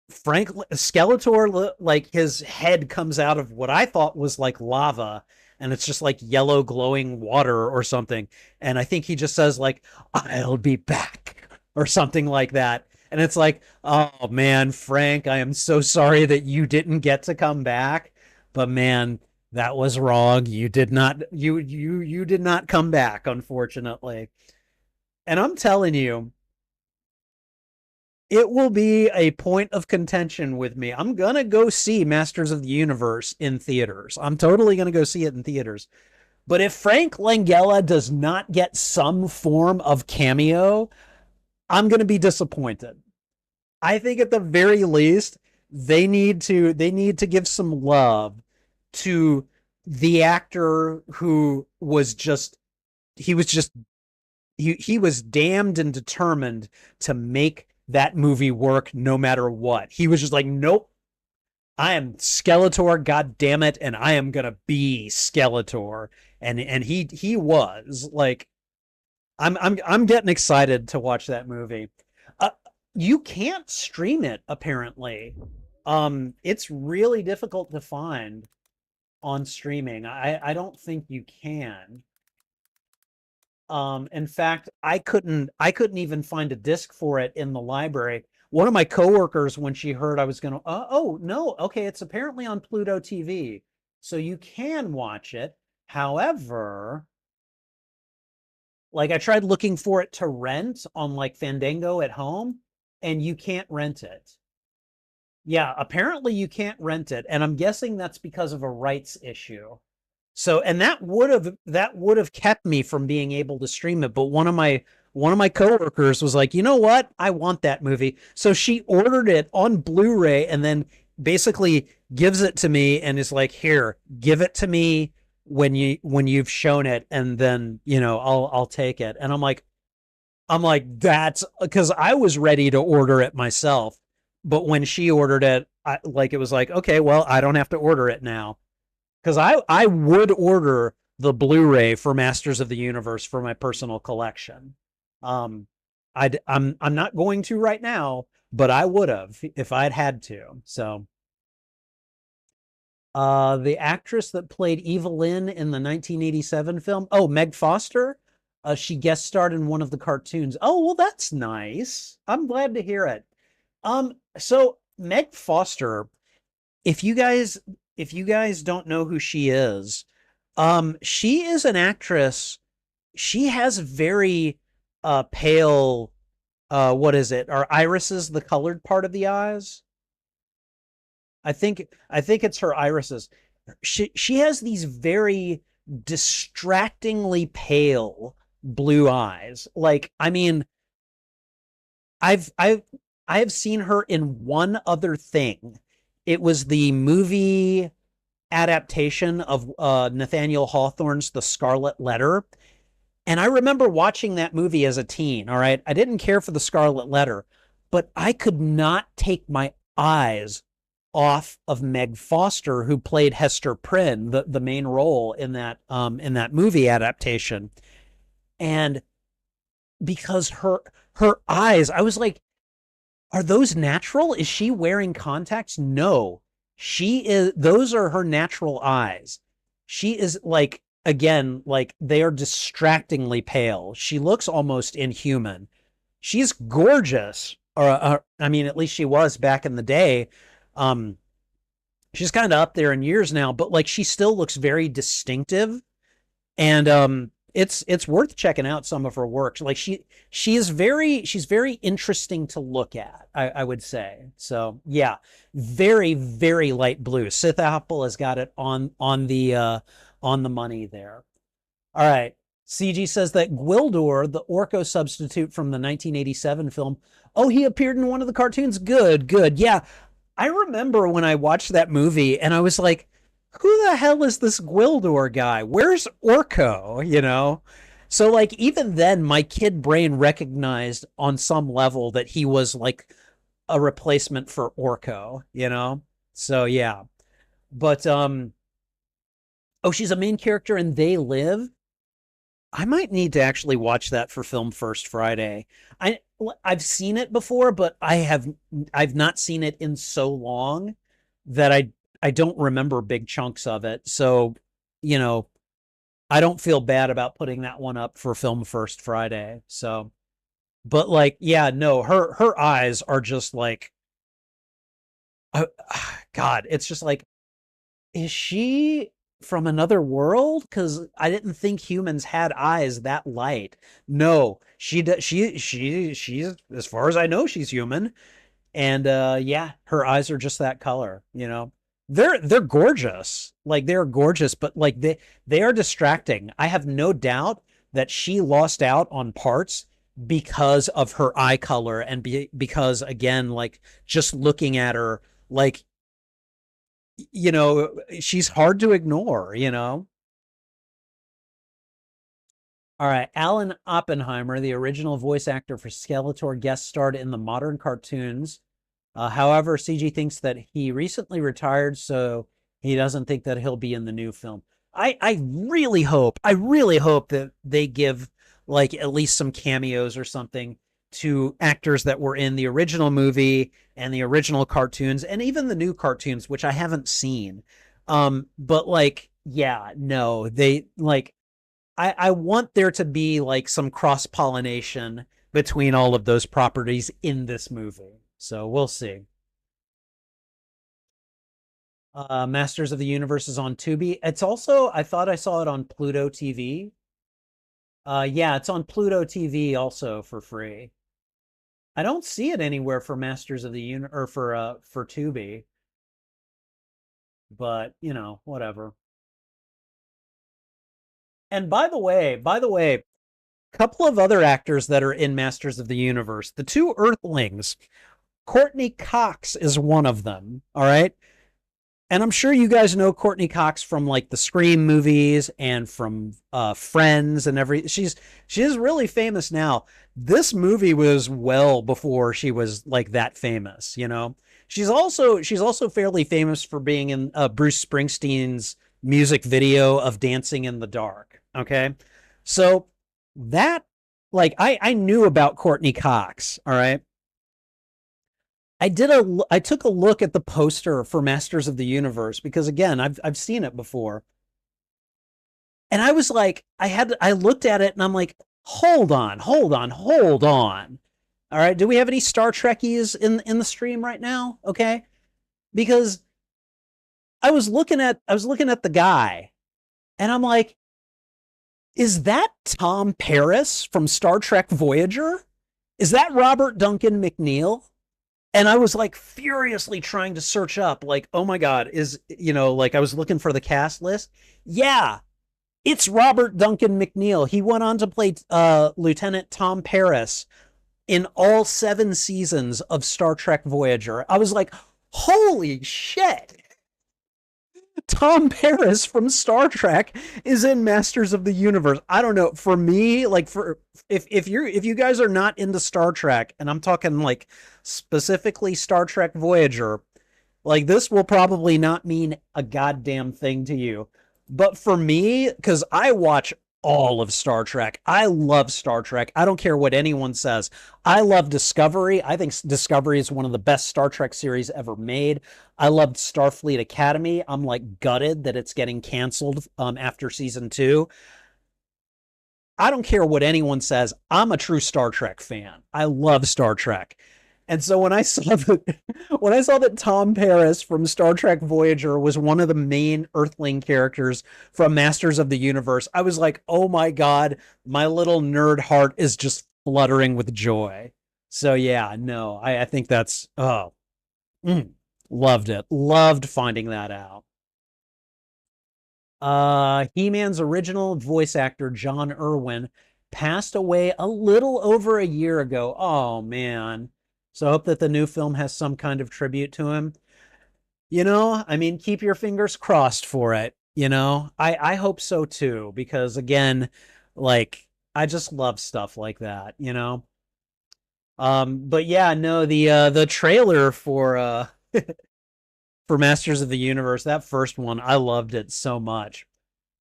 Frank Skeletor, like his head comes out of what I thought was like lava, and it's just like yellow glowing water or something. And I think he just says like, "I'll be back" or something like that. And it's like, oh man, Frank, I am so sorry that you didn't get to come back, but man, that was wrong. You did not come back, unfortunately. And I'm telling you, it will be a point of contention with me. I'm going to go see Masters of the Universe in theaters. I'm totally going to go see it in theaters. But if Frank Langella does not get some form of cameo, I'm going to be disappointed. I think at the very least they need to give some love to the actor who was just he was just he was damned and determined to make that movie work no matter what. He was just like, nope, I am Skeletor, god damn it, and I am gonna be Skeletor. And he was like, I'm getting excited to watch that movie. Uh, you can't stream it apparently. It's really difficult to find on streaming. I don't think you can. In fact, I couldn't even find a disc for it in the library. One of my coworkers, when she heard I was gonna, oh no, okay, it's apparently on Pluto TV, so you can watch it. However, like I tried looking for it to rent on like Fandango at home, and you can't rent it. Yeah, apparently you can't rent it, and I'm guessing that's because of a rights issue. So, and that would have kept me from being able to stream it. But one of my coworkers was like, you know what? I want that movie. So she ordered it on Blu-ray and then basically gives it to me and is like, here, give it to me when you've shown it, and then I'll take it. And I'm like, that's because I was ready to order it myself, but when she ordered it, it was like, okay, well, I don't have to order it now, because I would order the Blu-ray for Masters of the Universe for my personal collection. Um, I'm not going to right now, but I would have if I'd had to. So, the actress that played Evelyn in the 1987 film, oh, Meg Foster, she guest starred in one of the cartoons. Oh, well, that's nice. I'm glad to hear it. So Meg Foster, if you guys if you guys don't know who she is, she is an actress. She has very pale, what is it? Are irises the colored part of the eyes? I think it's her irises. She has these very distractingly pale blue eyes. Like, I mean, I've I've I have seen her in one other thing. It was the movie adaptation of Nathaniel Hawthorne's The Scarlet Letter. And I remember watching that movie as a teen, all right? I didn't care for The Scarlet Letter, but I could not take my eyes off of Meg Foster, who played Hester Prynne, the main role in that movie adaptation. And because her eyes, I was like, are those natural? Is she wearing contacts? No. She is those are her natural eyes. She is like, again, like they are distractingly pale. She looks almost inhuman. She's gorgeous. Or I mean, at least she was back in the day. Um she's kind of up there in years now, but like she still looks very distinctive. And it's worth checking out some of her works. Like she's very interesting to look at, I would say. So yeah, very, very light blue. Sith Apple has got it on the money there. All right. CG says that Gwildor, the Orko substitute from the 1987 film, oh, he appeared in one of the cartoons. Good, good. Yeah, I remember when I watched that movie and I was like, who the hell is this Gwildor guy? Where's Orko? So like even then my kid brain recognized on some level that he was like a. For Orko. So yeah. But oh, she's a main character in They Live. I might need to actually watch that for Film First Friday. I I've seen it before, but I've not seen it in so long that I don't remember big chunks of it. So, you know, I don't feel bad about putting that one up for Film First Friday. So, but like, yeah, no, her eyes are just like, uh, God, it's just like, is she from another world? Because I didn't think humans had eyes that light. No, she does. She's, as far as I know, she's human. And yeah, her eyes are just that color. They're gorgeous. Like they're gorgeous, but like they are distracting. I have no doubt that she lost out on parts because of her eye color, and because, again, like just looking at her, like, she's hard to ignore. All right, Alan Oppenheimer, the original voice actor for Skeletor, guest starred in the modern cartoons. However, CG thinks that he recently retired, so he doesn't think that he'll be in the new film. I really hope that they give like at least some cameos or something to actors that were in the original movie and the original cartoons and even the new cartoons, which I haven't seen. But like, yeah, no, they like I want there to be like some cross pollination between all of those properties in this movie. So we'll see. Masters of the Universe is on Tubi. It's also, I thought I saw it on Pluto TV. Yeah, it's on Pluto TV also for free. I don't see it anywhere for Masters of the Universe or for Tubi, but whatever. And by the way, couple of other actors that are in Masters of the Universe. The two Earthlings, Courtney Cox is one of them. All right. And I'm sure you guys know Courtney Cox from like the Scream movies and from Friends and every. She is really famous now. This movie was well before she was like that famous. You know, she's also fairly famous for being in Bruce Springsteen's music video of Dancing in the Dark. Okay, so that like I knew about Courtney Cox. All right, I took a look at the poster for Masters of the Universe because again, I've seen it before. And I was like, I looked at it and I'm like, hold on, hold on, hold on. All right, do we have any Star Trekkies in the stream right now? Okay? Because I was looking at the guy and I'm like, is that Tom Paris from Star Trek Voyager? Is that Robert Duncan McNeil? And I was like furiously trying to search up, like, oh my God, like I was looking for the cast list. Yeah, it's Robert Duncan McNeil. He went on to play Lieutenant Tom Paris in all 7 seasons of Star Trek Voyager. I was like, holy shit. Tom Paris from Star Trek is in Masters of the Universe. I don't know. For me, like for if you guys are not into Star Trek, and I'm talking like specifically Star Trek Voyager, like this will probably not mean a goddamn thing to you. But for me, because I watch all of Star Trek, I love Star Trek. I don't care what anyone says. I love Discovery. I think Discovery is one of the best Star Trek series ever made. I loved Starfleet Academy. I'm like gutted that it's getting canceled after season 2. I don't care what anyone says. I'm a true Star Trek fan. I love Star Trek. And so when I saw that Tom Paris from Star Trek Voyager was one of the main Earthling characters from Masters of the Universe, I was like, "Oh my God, my little nerd heart is just fluttering with joy." So yeah, no, I think that's mm, loved it. Loved finding that out. He-Man's original voice actor John Irwin passed away a little over a year ago. Oh man. So I hope that the new film has some kind of tribute to him. I mean, keep your fingers crossed for it. I hope so too, because again, like I just love stuff like that. But yeah, no, the trailer for Masters of the Universe, that first one, I loved it so much.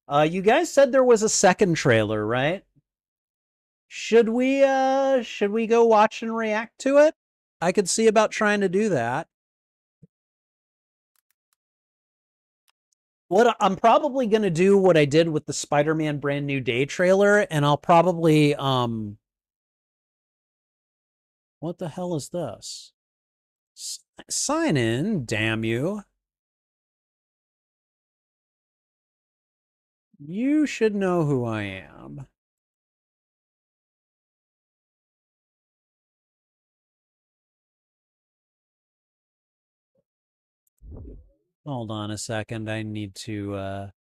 You guys said there was a second trailer, right? Should we go watch and react to it? I could see about trying to do that. What I'm probably going to do what I did with the Spider-Man Brand New Day trailer, and I'll probably what the hell is this? Sign in, damn you. You should know who I am. Hold on a second. I need to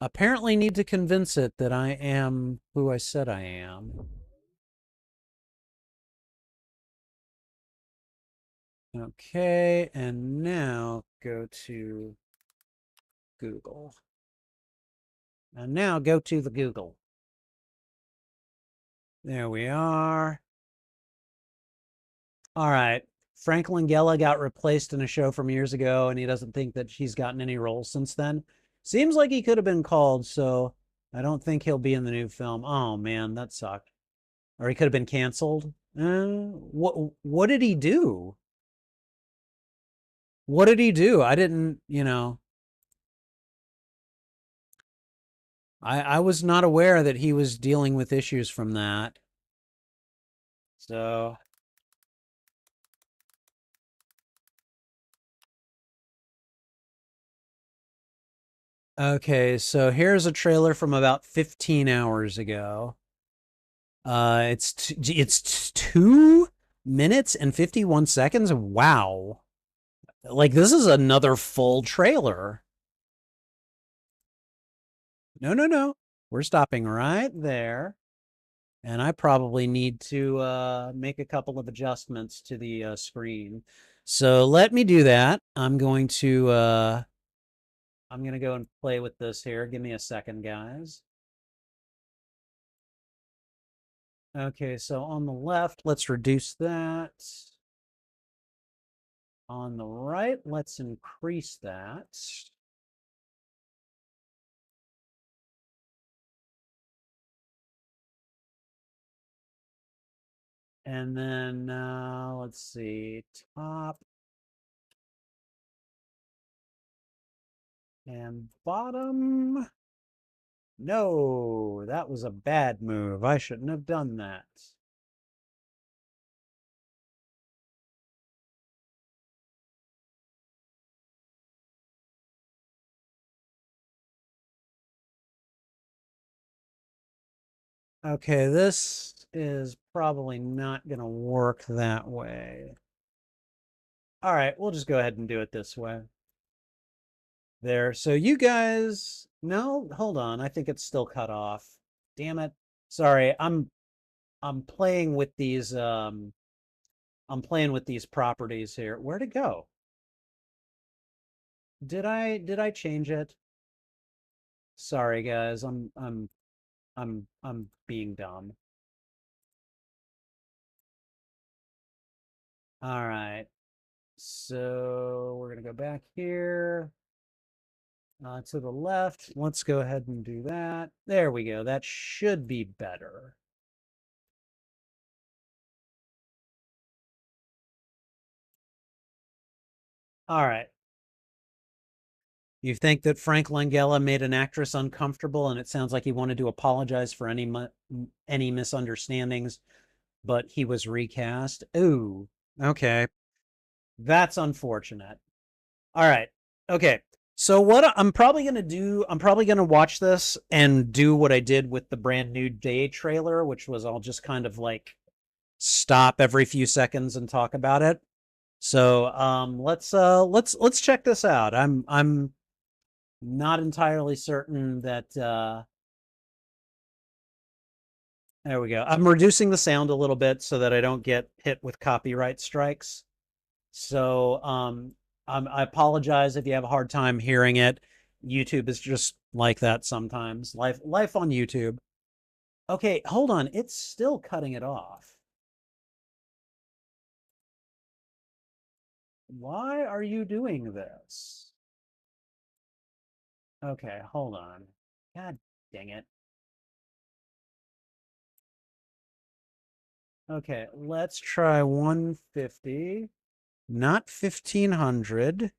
apparently need to convince it that I am who I said I am. Okay, and now go to Google. And now go to the Google. There we are. All right. Frank Langella got replaced in a show from years ago, and he doesn't think that he's gotten any roles since then. Seems like he could have been called, so I don't think he'll be in the new film. Oh man, that sucked. Or he could have been canceled. What did he do? What did he do? I didn't. I was not aware that he was dealing with issues from that. So okay, so here's a trailer from about 15 hours ago. It's 2 minutes and 51 seconds. Wow. Like this is another full trailer. No, no, no. We're stopping right there. And I probably need to make a couple of adjustments to the screen. So let me do that. I'm going to go and play with this here. Give me a second, guys. Okay, so on the left, let's reduce that. On the right, let's increase that. And then let's see, top and bottom. No, that was a bad move. I shouldn't have done that. Okay, this is probably not going to work that way. All right, we'll just go ahead and do it this way. There. So you guys, no, hold on. I think it's still cut off. Damn it. Sorry. I'm playing with these properties here. Where'd it go? Did I change it? Sorry guys. I'm being dumb. All right. So we're gonna go back here to the left. Let's go ahead and do that. There we go. That should be better. All right. You think that Frank Langella made an actress uncomfortable, and it sounds like he wanted to apologize for any misunderstandings, but he was recast. Ooh, okay. That's unfortunate. All right. Okay. So what I'm probably going to do, I'm probably going to watch this and do what I did with the Brand New Day trailer, which was I'll just kind of like stop every few seconds and talk about it. So let's check this out. I'm not entirely certain that there we go. I'm reducing the sound a little bit so that I don't get hit with copyright strikes. So I apologize if you have a hard time hearing it. YouTube is just like that sometimes. Life on YouTube. Okay, hold on. It's still cutting it off. Why are you doing this? Okay, hold on. God dang it. Okay, let's try 150, not 1500.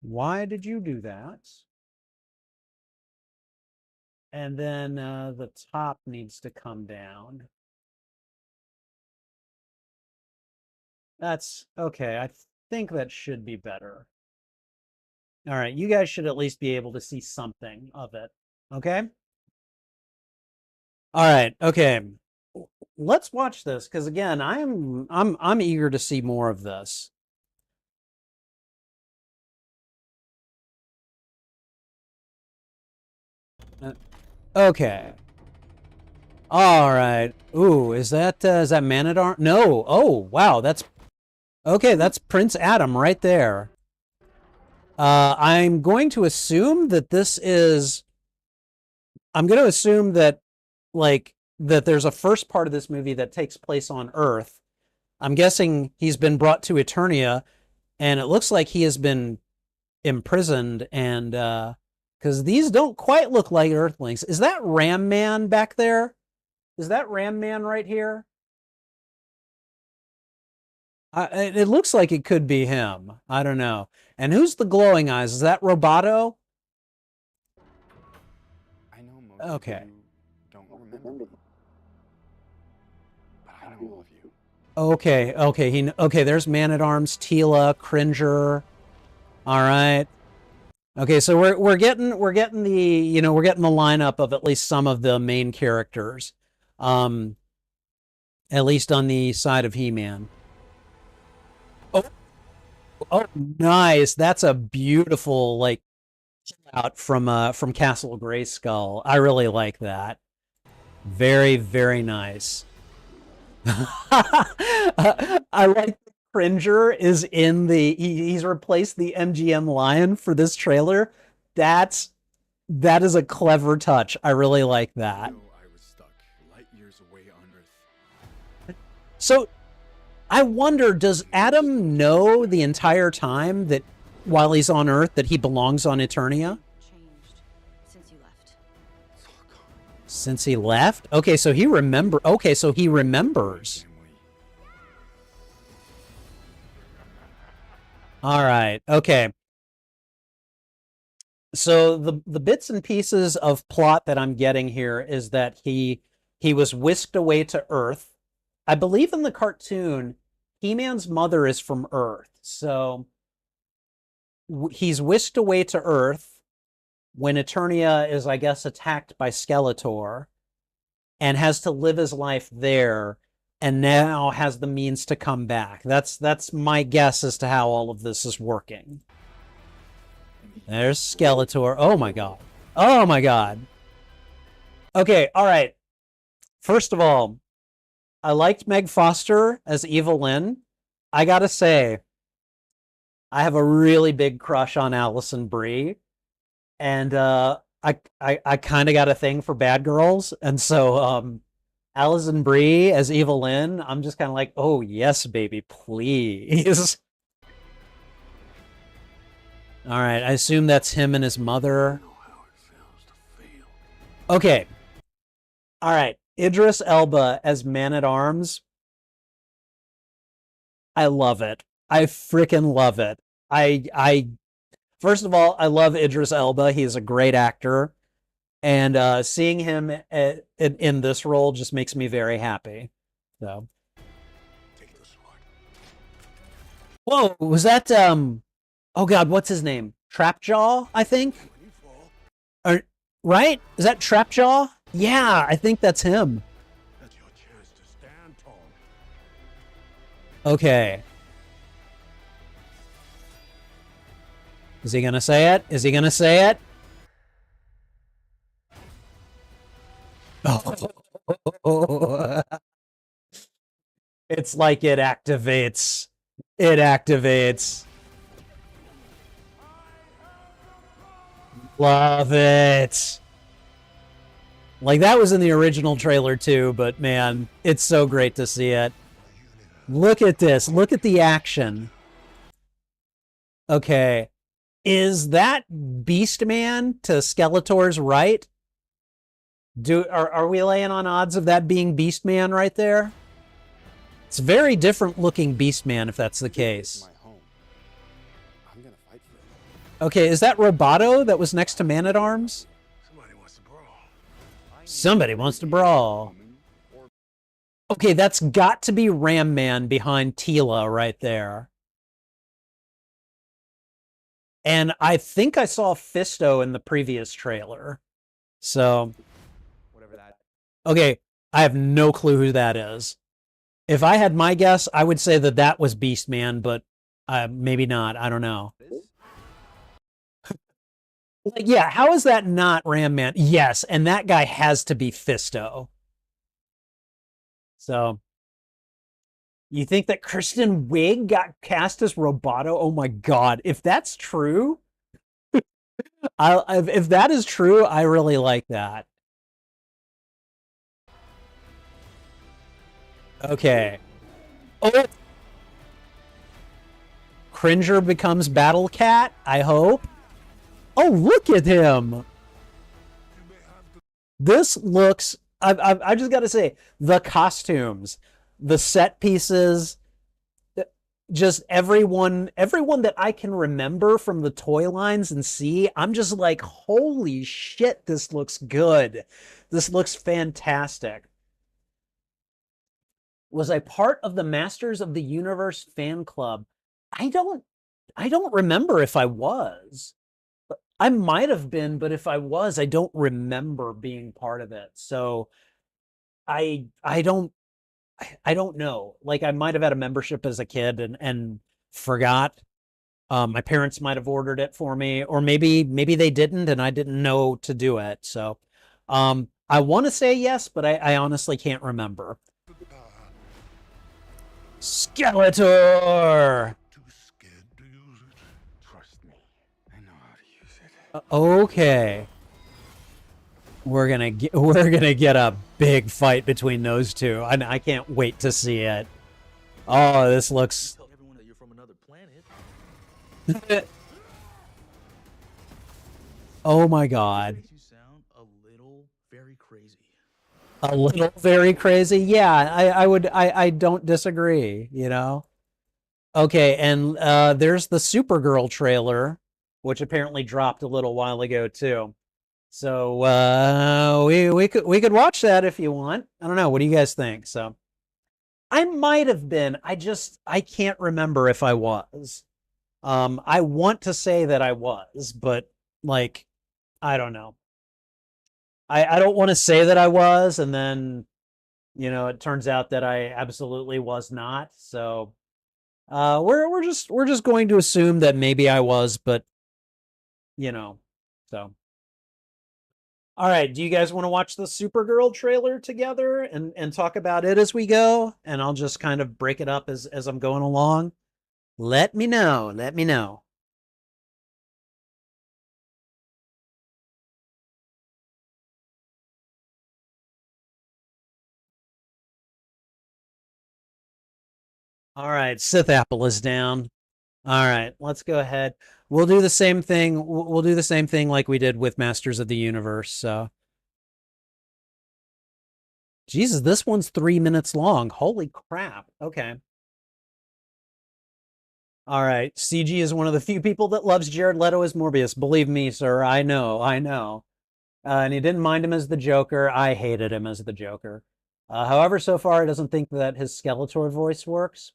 Why did you do that? And then the top needs to come down. That's okay. I think that should be better. All right, you guys should at least be able to see something of it. Okay? All right. Okay. Let's watch this because again, I'm eager to see more of this. Okay. All right. Ooh, is that Man-at-Arms? No. Oh, wow. That's okay. That's Prince Adam right there. I'm going to assume that this is. I'm going to assume that, like, that there's a first part of this movie that takes place on Earth. I'm guessing he's been brought to Eternia, and it looks like he has been imprisoned, and because these don't quite look like Earthlings. Is that Ram Man back there? Is that Ram Man right here? It looks like it could be him. I don't know. And who's the glowing eyes? Is that Roboto? I know most Okay. of you don't remember me, but I know all of you. Okay. Okay. There's Man-at-Arms, Tila, Cringer. All right. Okay, so we're getting the we're getting the lineup of at least some of the main characters, at least on the side of He-Man. Oh, oh, nice! That's a beautiful like out from Castle Grayskull. I really like that. Very, very nice. I like Cringer is in he's replaced the MGM lion for this trailer. That is a clever touch. I really like that. I was stuck light years away on Earth. So I wonder, does Adam know the entire time that while he's on Earth that he belongs on Eternia? Changed since you left. It's all gone. Since he left? Okay, so he remember. Okay, so he remembers. Family. All right. Okay. So the bits and pieces of plot that I'm getting here is that he was whisked away to Earth. I believe in the cartoon, He-Man's mother is from Earth. So he's whisked away to Earth when Eternia is, I guess, attacked by Skeletor and has to live his life there and now has the means to come back. That's my guess as to how all of this is working. There's Skeletor. Oh my god. Oh my god. Okay, all right. First of all, I liked Meg Foster as Evelyn. I gotta say, I have a really big crush on Allison Brie, and I kind of got a thing for bad girls, and so Allison Brie as Evelyn, I'm just kind of like, oh yes, baby, please. All right, I assume that's him and his mother. Okay. All right, Idris Elba as Man-at-Arms. I love it. I freaking love it. I first of all, I love Idris Elba. He's a great actor, and seeing him in this role just makes me very happy. So, whoa, was that oh god, what's his name? Trapjaw, I think. Or, right? Is that Trapjaw? Yeah, I think that's him. That's your chance to stand tall. Okay. Is he gonna say it? Is he gonna say it? Oh. It's like it activates. It activates. Love it. Like, that was in the original trailer too, but man, it's so great to see it. Look at this. Look at the action. Okay. Is that Beastman to Skeletor's right? Are we laying on odds of that being Beastman right there? It's very different looking Beastman if that's the case. My home. I'm gonna fight for it. Okay, is that Roboto that was next to Man-at-Arms? Somebody wants to brawl. Somebody wants to brawl. Woman or Okay, that's got to be Ram Man behind Tila right there. And I think I saw Fisto in the previous trailer. So, whatever that. okay, I have no clue who that is. If I had my guess, I would say that that was Beastman, but maybe not. I don't know. is. Like, yeah, how is that not Ram Man? Yes, and that guy has to be Fisto. So, you think that Kristen Wiig got cast as Roboto? Oh my god, if that's true, if that is true, I really like that. Okay. Oh, Cringer becomes Battle Cat, I hope. Oh, look at him. This looks, I just got to say, the costumes, the set pieces, just everyone that I can remember from the toy lines and see, I'm just like, holy shit, this looks good. This looks fantastic. Was I part of the Masters of the Universe fan club? I don't remember if I was. I might have been, but if I was, I don't remember being part of it. So I don't know. Like, I might have had a membership as a kid and forgot. My parents might have ordered it for me, or maybe they didn't and I didn't know to do it. So I want to say yes, but I honestly can't remember. Skeletor! Too scared to use it. Trust me, I know how to use it. Okay. We're gonna get a big fight between those two. I can't wait to see it. Oh, this looks. Tell everyone that you're from another planet. Oh my god. Makes you sound a little very crazy. A little very crazy. Yeah, I don't disagree, you know. Okay, and there's the Supergirl trailer, which apparently dropped a little while ago too. So we could watch that if you want. I don't know. What do you guys think? So I might have been. I can't remember if I was. I want to say that I was, but like I don't know. I don't want to say that I was, and then it turns out that I absolutely was not. So we're just going to assume that maybe I was, but so. All right, do you guys want to watch the Supergirl trailer together and talk about it as we go? And I'll just kind of break it up as I'm going along. Let me know. Let me know. All right, Sith Apple is down. All right, let's go ahead. We'll do the same thing. We'll do the same thing like we did with Masters of the Universe. So, Jesus, this one's 3 minutes long. Holy crap. Okay. All right. CG is one of the few people that loves Jared Leto as Morbius. Believe me, sir. I know. I know. And he didn't mind him as the Joker. I hated him as the Joker. However, so far, he doesn't think that his Skeletor voice works.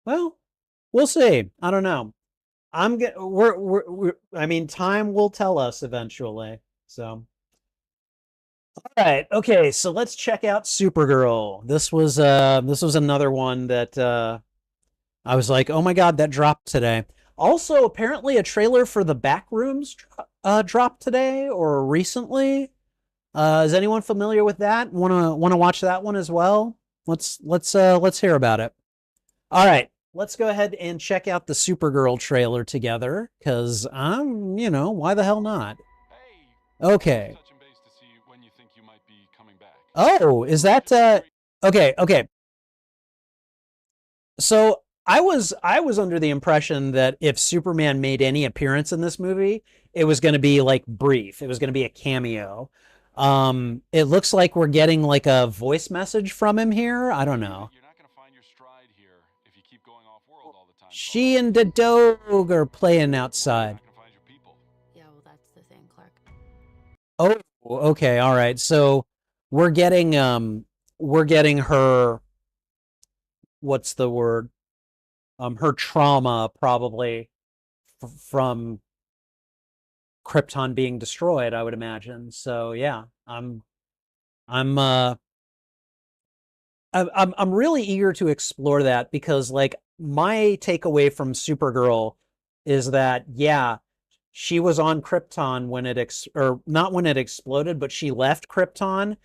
Well, we'll see. I don't know. I mean, time will tell us eventually. So, all right. Okay. So let's check out Supergirl. This was another one that I was like, oh my God, that dropped today. Also, apparently a trailer for the Backrooms dropped today or recently. Is anyone familiar with that? Wanna watch that one as well? Let's hear about it. All right, let's go ahead and check out the Supergirl trailer together, because why the hell not? Okay. Oh, is that okay. So I was under the impression that if Superman made any appearance in this movie, it was going to be like brief. It was going to be a cameo. It looks like we're getting like a voice message from him here. I don't know. You're not going to find your stride here if you keep going off world all the time. She and the dog are playing outside. Yeah, well, that's the thing, Clark. Oh, okay, all right. So we're getting her. What's the word? Her trauma probably from Krypton being destroyed, I would imagine. So yeah, I'm really eager to explore that, because like my takeaway from Supergirl is that yeah, she was on Krypton when or not when it exploded, but she left Krypton,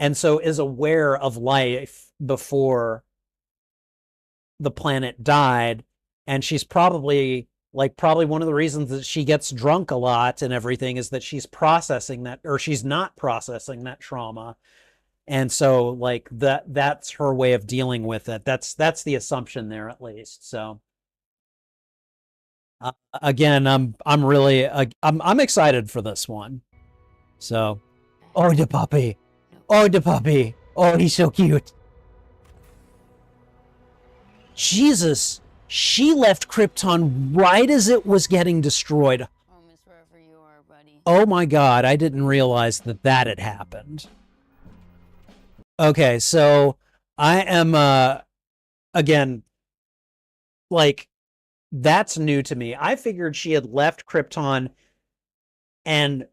and so is aware of life before the planet died, and she's probably one of the reasons that she gets drunk a lot and everything is that she's processing that, or she's not processing that trauma. And so like that's her way of dealing with it. That's the assumption there, at least. So again, I'm really I'm excited for this one. So oh, the puppy. Oh, the puppy. Oh, he's so cute. Jesus, she left Krypton right as it was getting destroyed. Oh, miss wherever you are, buddy. Oh my God, I didn't realize that had happened. Okay, so I am, again, like, that's new to me. I figured she had left Krypton and,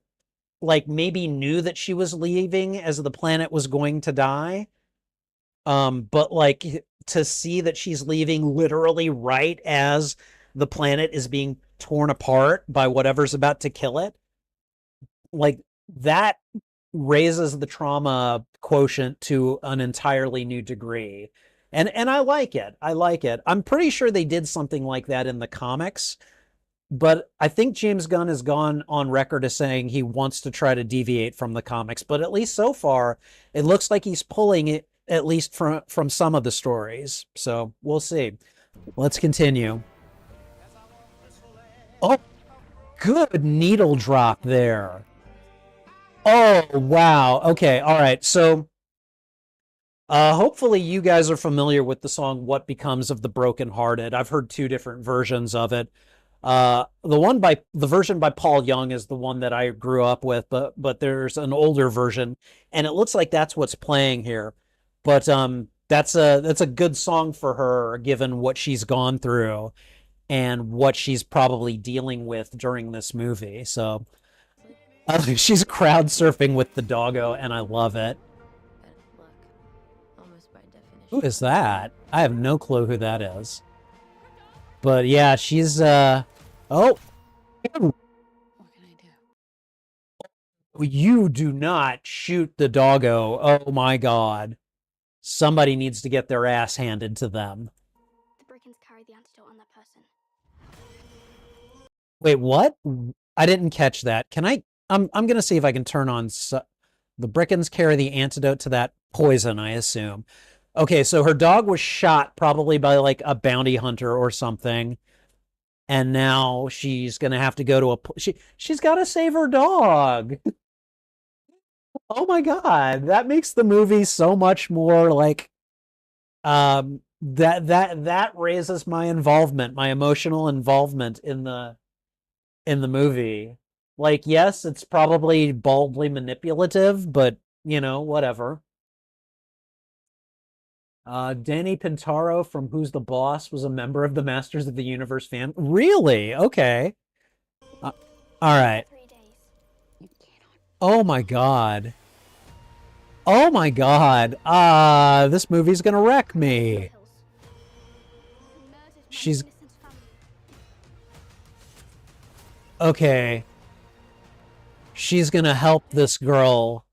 like, maybe knew that she was leaving as the planet was going to die. But, like, to see that she's leaving literally right as the planet is being torn apart by whatever's about to kill it. Like that raises the trauma quotient to an entirely new degree. And I like it. I like it. I'm pretty sure they did something like that in the comics, but I think James Gunn has gone on record as saying he wants to try to deviate from the comics, but at least so far, it looks like he's pulling it at least from some of the stories. So we'll see. Let's continue. Oh, good needle drop there. Oh, wow. Okay. All right. So hopefully you guys are familiar with the song What Becomes of the Brokenhearted. I've heard two different versions of it. The version by Paul Young is the one that I grew up with, but there's an older version, and it looks like that's what's playing here. But that's a good song for her, given what she's gone through and what she's probably dealing with during this movie. So she's crowd surfing with the doggo, and I love it. But look, almost by definition. Who is that? I have no clue who that is. But yeah, she's oh, What can I do? you do not shoot the doggo. Oh my God. Somebody needs to get their ass handed to them. The Brickens carry the antidote on that person. Wait, what? I didn't catch that. Can I'm gonna see if I can turn on the Brickens carry the antidote to that poison, I assume. Okay, so her dog was shot probably by like a bounty hunter or something. And now she's going to have to go to she's got to save her dog. Oh my God, that makes the movie so much more like that raises my involvement, my emotional involvement in the movie. Like, yes, it's probably baldly manipulative, but you know, whatever. Danny Pintaro from Who's the Boss was a member of the Masters of the Universe fan. Really? Okay. All right. 3 days. You cannot. Oh my God. Oh my God. This movie's gonna wreck me. Hills. Who murdered my She's- innocent family. Okay. She's gonna help this girl.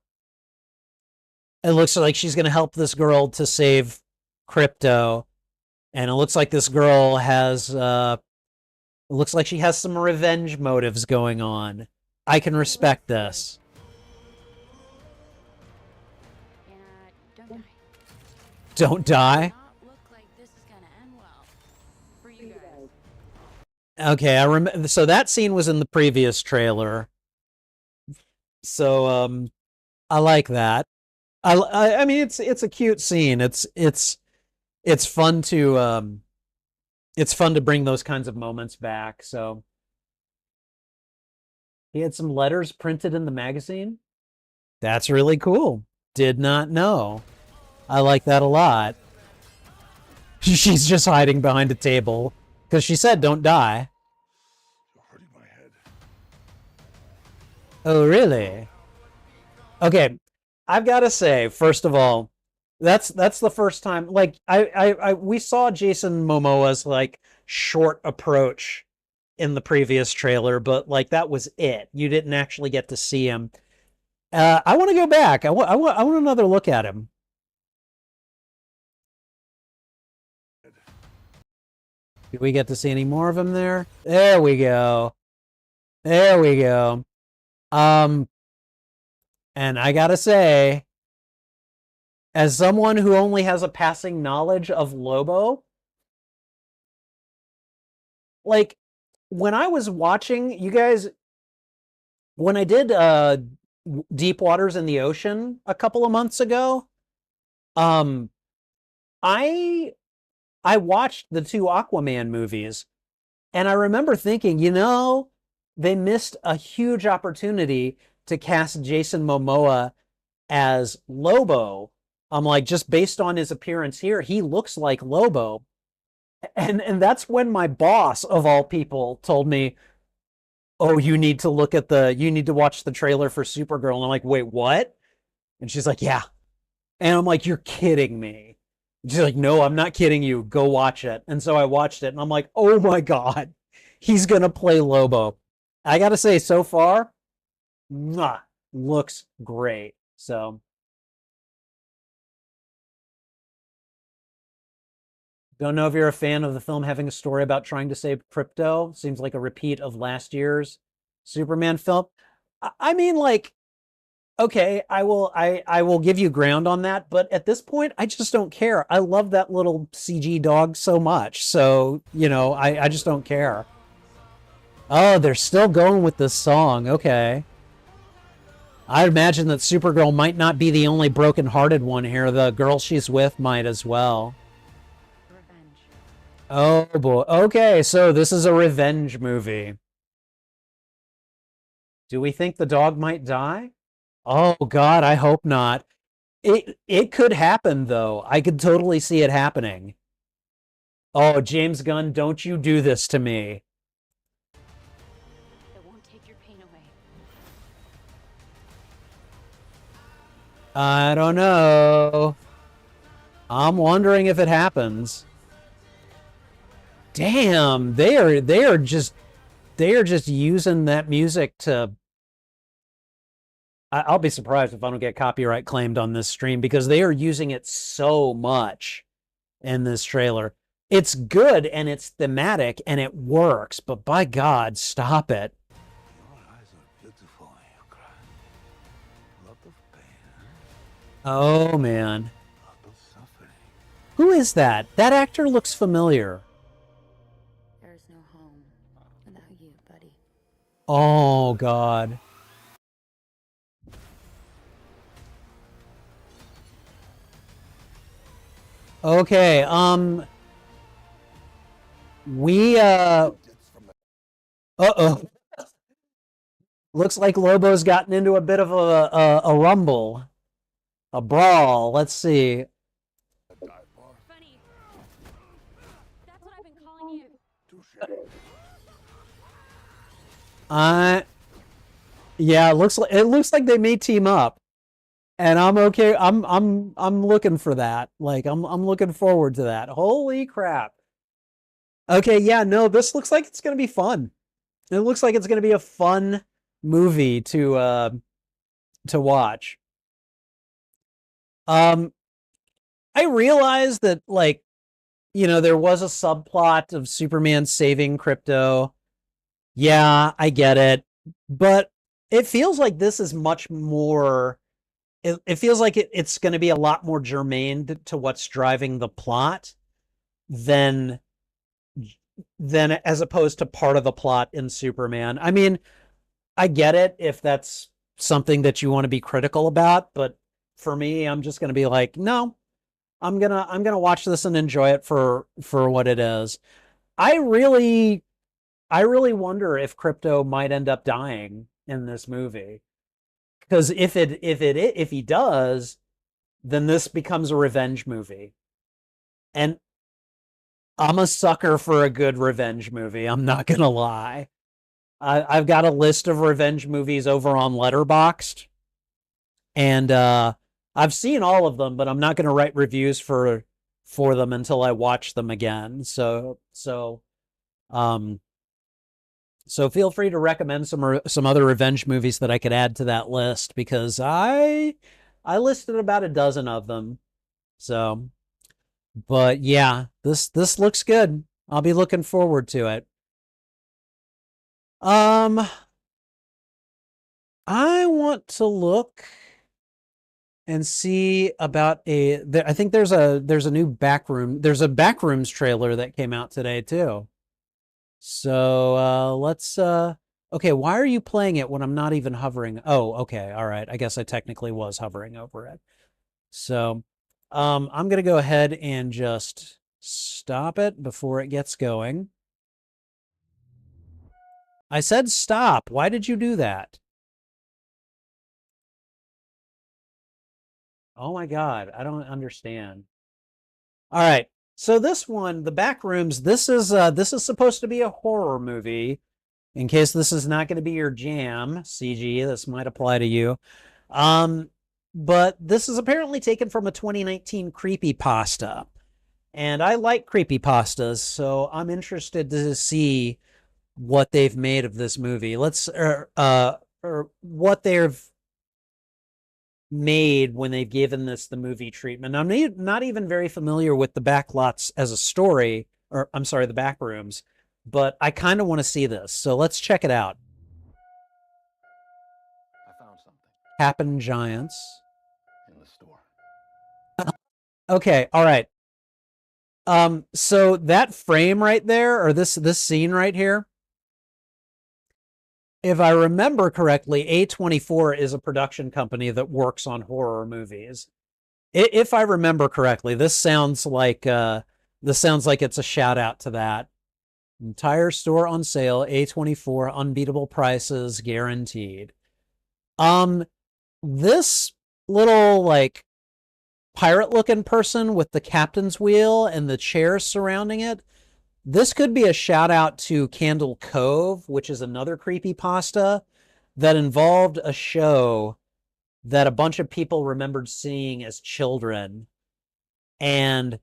It looks like she's gonna help this girl to save Crypto. And it looks like this girl has, looks like she has some revenge motives going on. I can respect this. Yeah, don't die. Don't die. Not look like this is gonna end well for you guys. Okay, I remember. So that scene was in the previous trailer. So, I like that. I mean, it's a cute scene. It's fun to bring those kinds of moments back. So he had some letters printed in the magazine. That's really cool. Did not know. I like that a lot. She's just hiding behind a table because she said don't die. You're hurting my head. Oh, really? Okay, I've got to say, first of all, that's the first time. Like, we saw Jason Momoa's like short approach in the previous trailer, but like that was it. You didn't actually get to see him. I want to go back. I want another look at him. Do we get to see any more of him there? There we go. There we go. And I gotta say, as someone who only has a passing knowledge of Lobo, like when I was watching you guys, when I did Deep Waters in the Ocean a couple of months ago, I watched the two Aquaman movies, and I remember thinking, you know, they missed a huge opportunity to cast Jason Momoa as Lobo. I'm like, just based on his appearance here, he looks like Lobo. And that's when my boss, of all people, told me, oh, you need to watch the trailer for Supergirl. And I'm like, wait, what? And she's like, yeah. And I'm like, you're kidding me. She's like, no, I'm not kidding you. Go watch it. And so I watched it and I'm like, oh my God, he's going to play Lobo. I got to say, so far, mwah, looks great. So, don't know if you're a fan of the film having a story about trying to save crypto. Seems like a repeat of last year's Superman film. I mean, like, okay, I will give you ground on that, but at this point, I just don't care. I love that little CG dog so much. So, I just don't care. Oh, they're still going with this song. Okay. I imagine that Supergirl might not be the only broken-hearted one here. The girl she's with might as well. Revenge. Oh boy. Okay, so this is a revenge movie. Do we think the dog might die? Oh God, I hope not. It could happen though. I could totally see it happening. Oh, James Gunn, don't you do this to me. It won't take your pain away. I don't know. I'm wondering if it happens. Damn, they are just using that music to. I'll be surprised if I don't get copyright claimed on this stream because they are using it so much in this trailer. It's good and it's thematic and it works, but by God, stop it. Your eyes are beautiful when you cry. Lot of pain, Oh man. lot of suffering. Who is that? That actor looks familiar. There's no home without you, buddy. Oh God. Okay, we uh-oh. Looks like Lobo's gotten into a bit of a rumble. A brawl. Let's see. Funny. That's what I've been calling you. Yeah, it looks like they may team up. And I'm okay. I'm looking for that. Like I'm looking forward to that. Holy crap. Okay, yeah, no, this looks like it's gonna be fun. It looks like it's gonna be a fun movie to watch. I realized that like, there was a subplot of Superman saving crypto. Yeah, I get it. But it feels like this is much more it feels like it's going to be a lot more germane to what's driving the plot than as opposed to part of the plot in Superman. I mean, I get it if that's something that you want to be critical about, but for me, I'm just going to be like, no, I'm going to watch this and enjoy it for what it is. I really wonder if crypto might end up dying in this movie. Because if he does, then this becomes a revenge movie. And I'm a sucker for a good revenge movie. I'm not going to lie. I've got a list of revenge movies over on Letterboxd. And I've seen all of them, but I'm not going to write reviews for them until I watch them again. So feel free to recommend some other revenge movies that I could add to that list because I listed about a dozen of them. So, but yeah, this looks good. I'll be looking forward to it. I want to look and see about I think there's a new Backrooms. There's a Backrooms trailer that came out today too. So let's okay, why are you playing it when I'm not even hovering? Oh, okay, all right. I guess I technically was hovering over it. So I'm gonna go ahead and just stop it before it gets going. I said stop. Why did you do that? Oh my God, I don't understand. All right. So this one, The Backrooms, this is supposed to be a horror movie. In case this is not going to be your jam, CG, this might apply to you. But this is apparently taken from a 2019 creepypasta. And I like creepypastas, so I'm interested to see what they've made of this movie. Or what they've made when they've given this the movie treatment. I'm not even very familiar with the backlots as a story, or I'm sorry, the back rooms, but I kind of want to see this. So let's check it out. I found something Happen Giants. in the store. Okay, all right. So that frame right there, or this scene right here, if I remember correctly, A24 is a production company that works on horror movies. If I remember correctly, this sounds like it's a shout out to that. Entire store on sale, A24, unbeatable prices guaranteed. This little like pirate looking person with the captain's wheel and the chairs surrounding it, this could be a shout out to Candle Cove, which is another creepypasta that involved a show that a bunch of people remembered seeing as children, and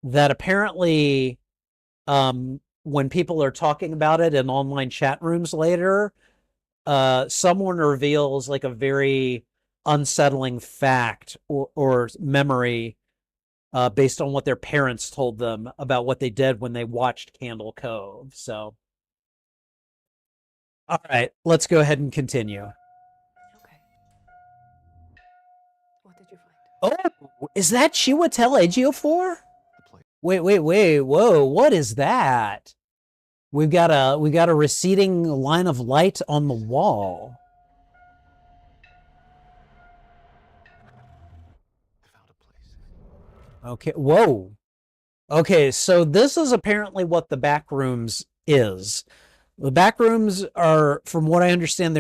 that apparently when people are talking about it in online chat rooms later, someone reveals like a very unsettling fact or memory based on what their parents told them about what they did when they watched Candle Cove. So, all right, let's go ahead and continue. Okay. What did you find? Oh, is that Chiwetel Ejiofor? The place. Wait, whoa, what is that? We've got a receding line of light on the wall. I found a place. Okay, whoa. Okay, so this is apparently what the back rooms is. The back rooms are, from what I understand,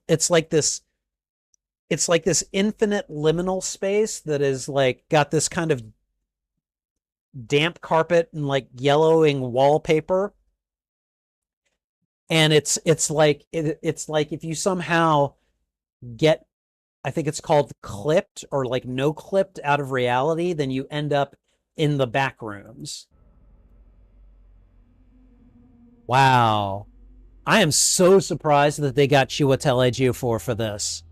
it's like this infinite liminal space that is like got this kind of damp carpet and like yellowing wallpaper. And it's like if you somehow get, I think it's called clipped or like no clipped out of reality, then you end up in the back rooms. Wow. I am so surprised that they got Chiwetel Ejiofor for this.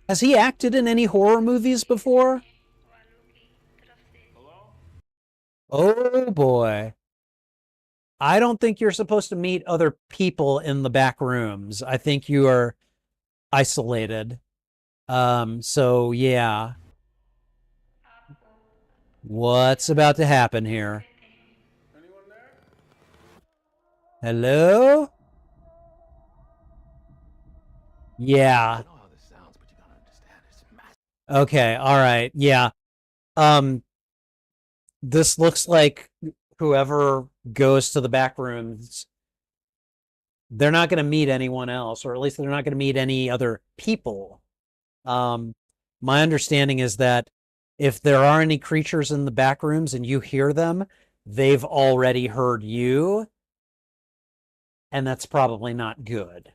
Has he acted in any horror movies before? Oh boy. I don't think you're supposed to meet other people in the back rooms. I think you are isolated. So yeah. What's about to happen here? Hello? Yeah. I know how this sounds, but you gotta understand it's massive. Okay, all right. Yeah. This looks like whoever goes to the back rooms, they're not going to meet anyone else, or at least they're not going to meet any other people. My understanding is that if there are any creatures in the back rooms and you hear them, they've already heard you, and that's probably not good.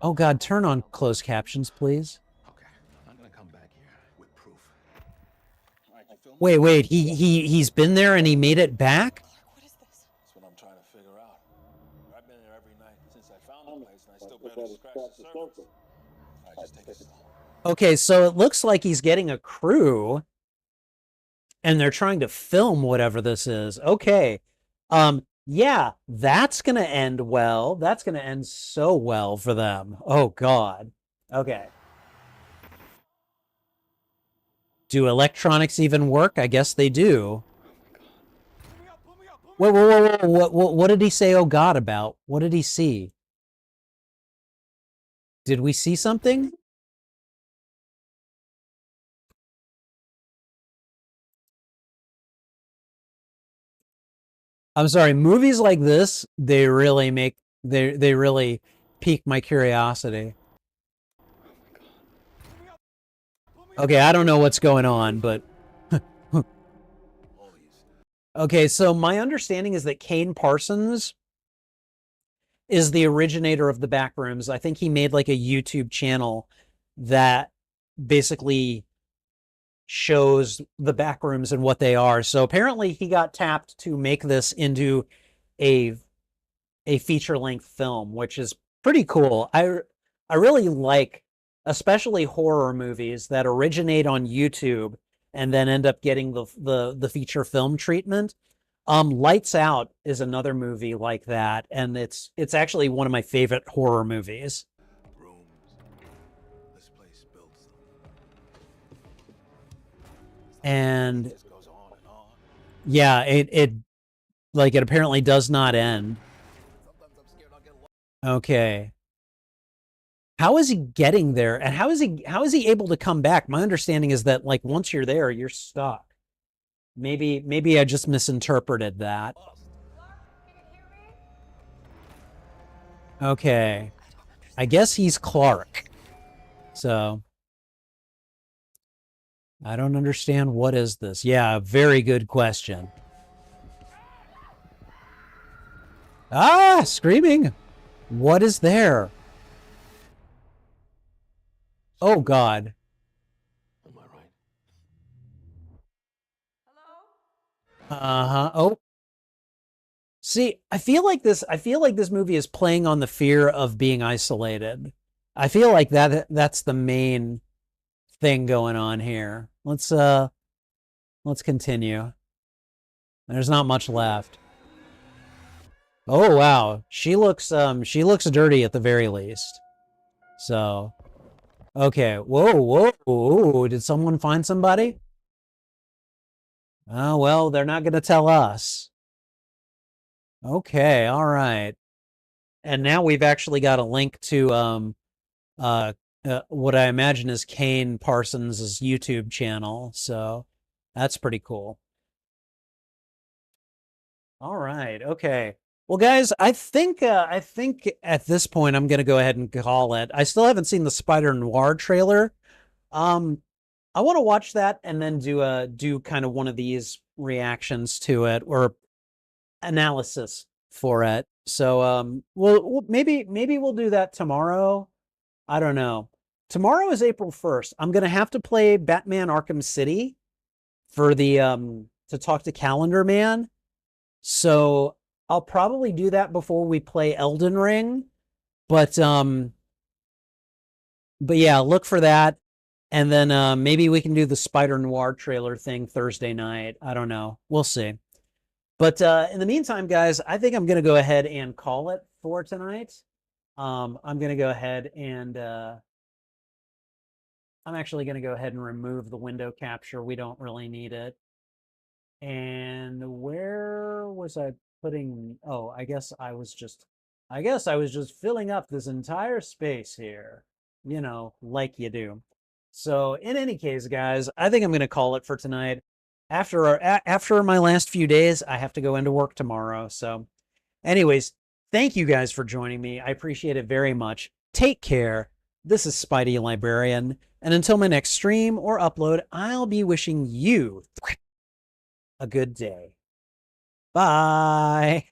Oh God, turn on closed captions, please. Okay, I'm gonna come back here with proof. All right, you feel me? Wait, he's been there and he made it back? What is this? That's what I'm trying to figure out. I've been here every night since I found the place, and I still barely scratched the surface. All right, just take it slow. Okay, so it looks like he's getting a crew and they're trying to film whatever this is. Okay. Yeah, that's going to end well. That's going to end so well for them. Oh God. Okay. Do electronics even work? I guess they do. Whoa. What did he say, oh God, about? What did he see? Did we see something? I'm sorry, movies like this, they really pique my curiosity. Okay, I don't know what's going on, but okay, so my understanding is that Kane Parsons is the originator of the Backrooms. I think he made like a YouTube channel that basically shows the back rooms and what they are. So apparently he got tapped to make this into a feature-length film, which is pretty cool. I really like, especially horror movies that originate on YouTube and then end up getting the feature film treatment. Lights Out is another movie like that, and it's actually one of my favorite horror movies. Rooms. This place builds them. And It just goes on and on. yeah, it like it apparently does not end. Sometimes I'm scared I'll get lost. Okay. How is he getting there? And how is he able to come back? My understanding is that like once you're there, you're stuck. Maybe I just misinterpreted that. Okay. I guess he's Clark. So I don't understand, what is this? Yeah, very good question. Ah, screaming. What is there? Oh God. Am I right? Uh-huh. Oh. See, I feel like this movie is playing on the fear of being isolated. I feel like that's the main thing going on here. Let's continue. There's not much left. Oh wow. She looks dirty at the very least. So, okay. Whoa, whoa. Did someone find somebody? Oh, well, they're not going to tell us. Okay, all right. And now we've actually got a link to what I imagine is Kane Parsons' YouTube channel. So that's pretty cool. All right. Okay. Well, guys, I think at this point I'm going to go ahead and call it. I still haven't seen the Spider Noir trailer. I want to watch that and then do kind of one of these reactions to it or analysis for it. So maybe we'll do that tomorrow. I don't know. Tomorrow is April 1st. I'm gonna have to play Batman Arkham City for the to talk to Calendar Man. So I'll probably do that before we play Elden Ring. But yeah, look for that. And then maybe we can do the Spider Noir trailer thing Thursday night. I don't know. We'll see. But in the meantime, guys, I think I'm going to go ahead and call it for tonight. I'm going to go ahead and I'm actually going to go ahead and remove the window capture. We don't really need it. And where was I putting? Oh, I guess I was just filling up this entire space here, you know, like you do. So in any case, guys, I think I'm going to call it for tonight. After my last few days, I have to go into work tomorrow. So anyways, thank you guys for joining me. I appreciate it very much. Take care. This is Spidey Librarian. And until my next stream or upload, I'll be wishing you a good day. Bye.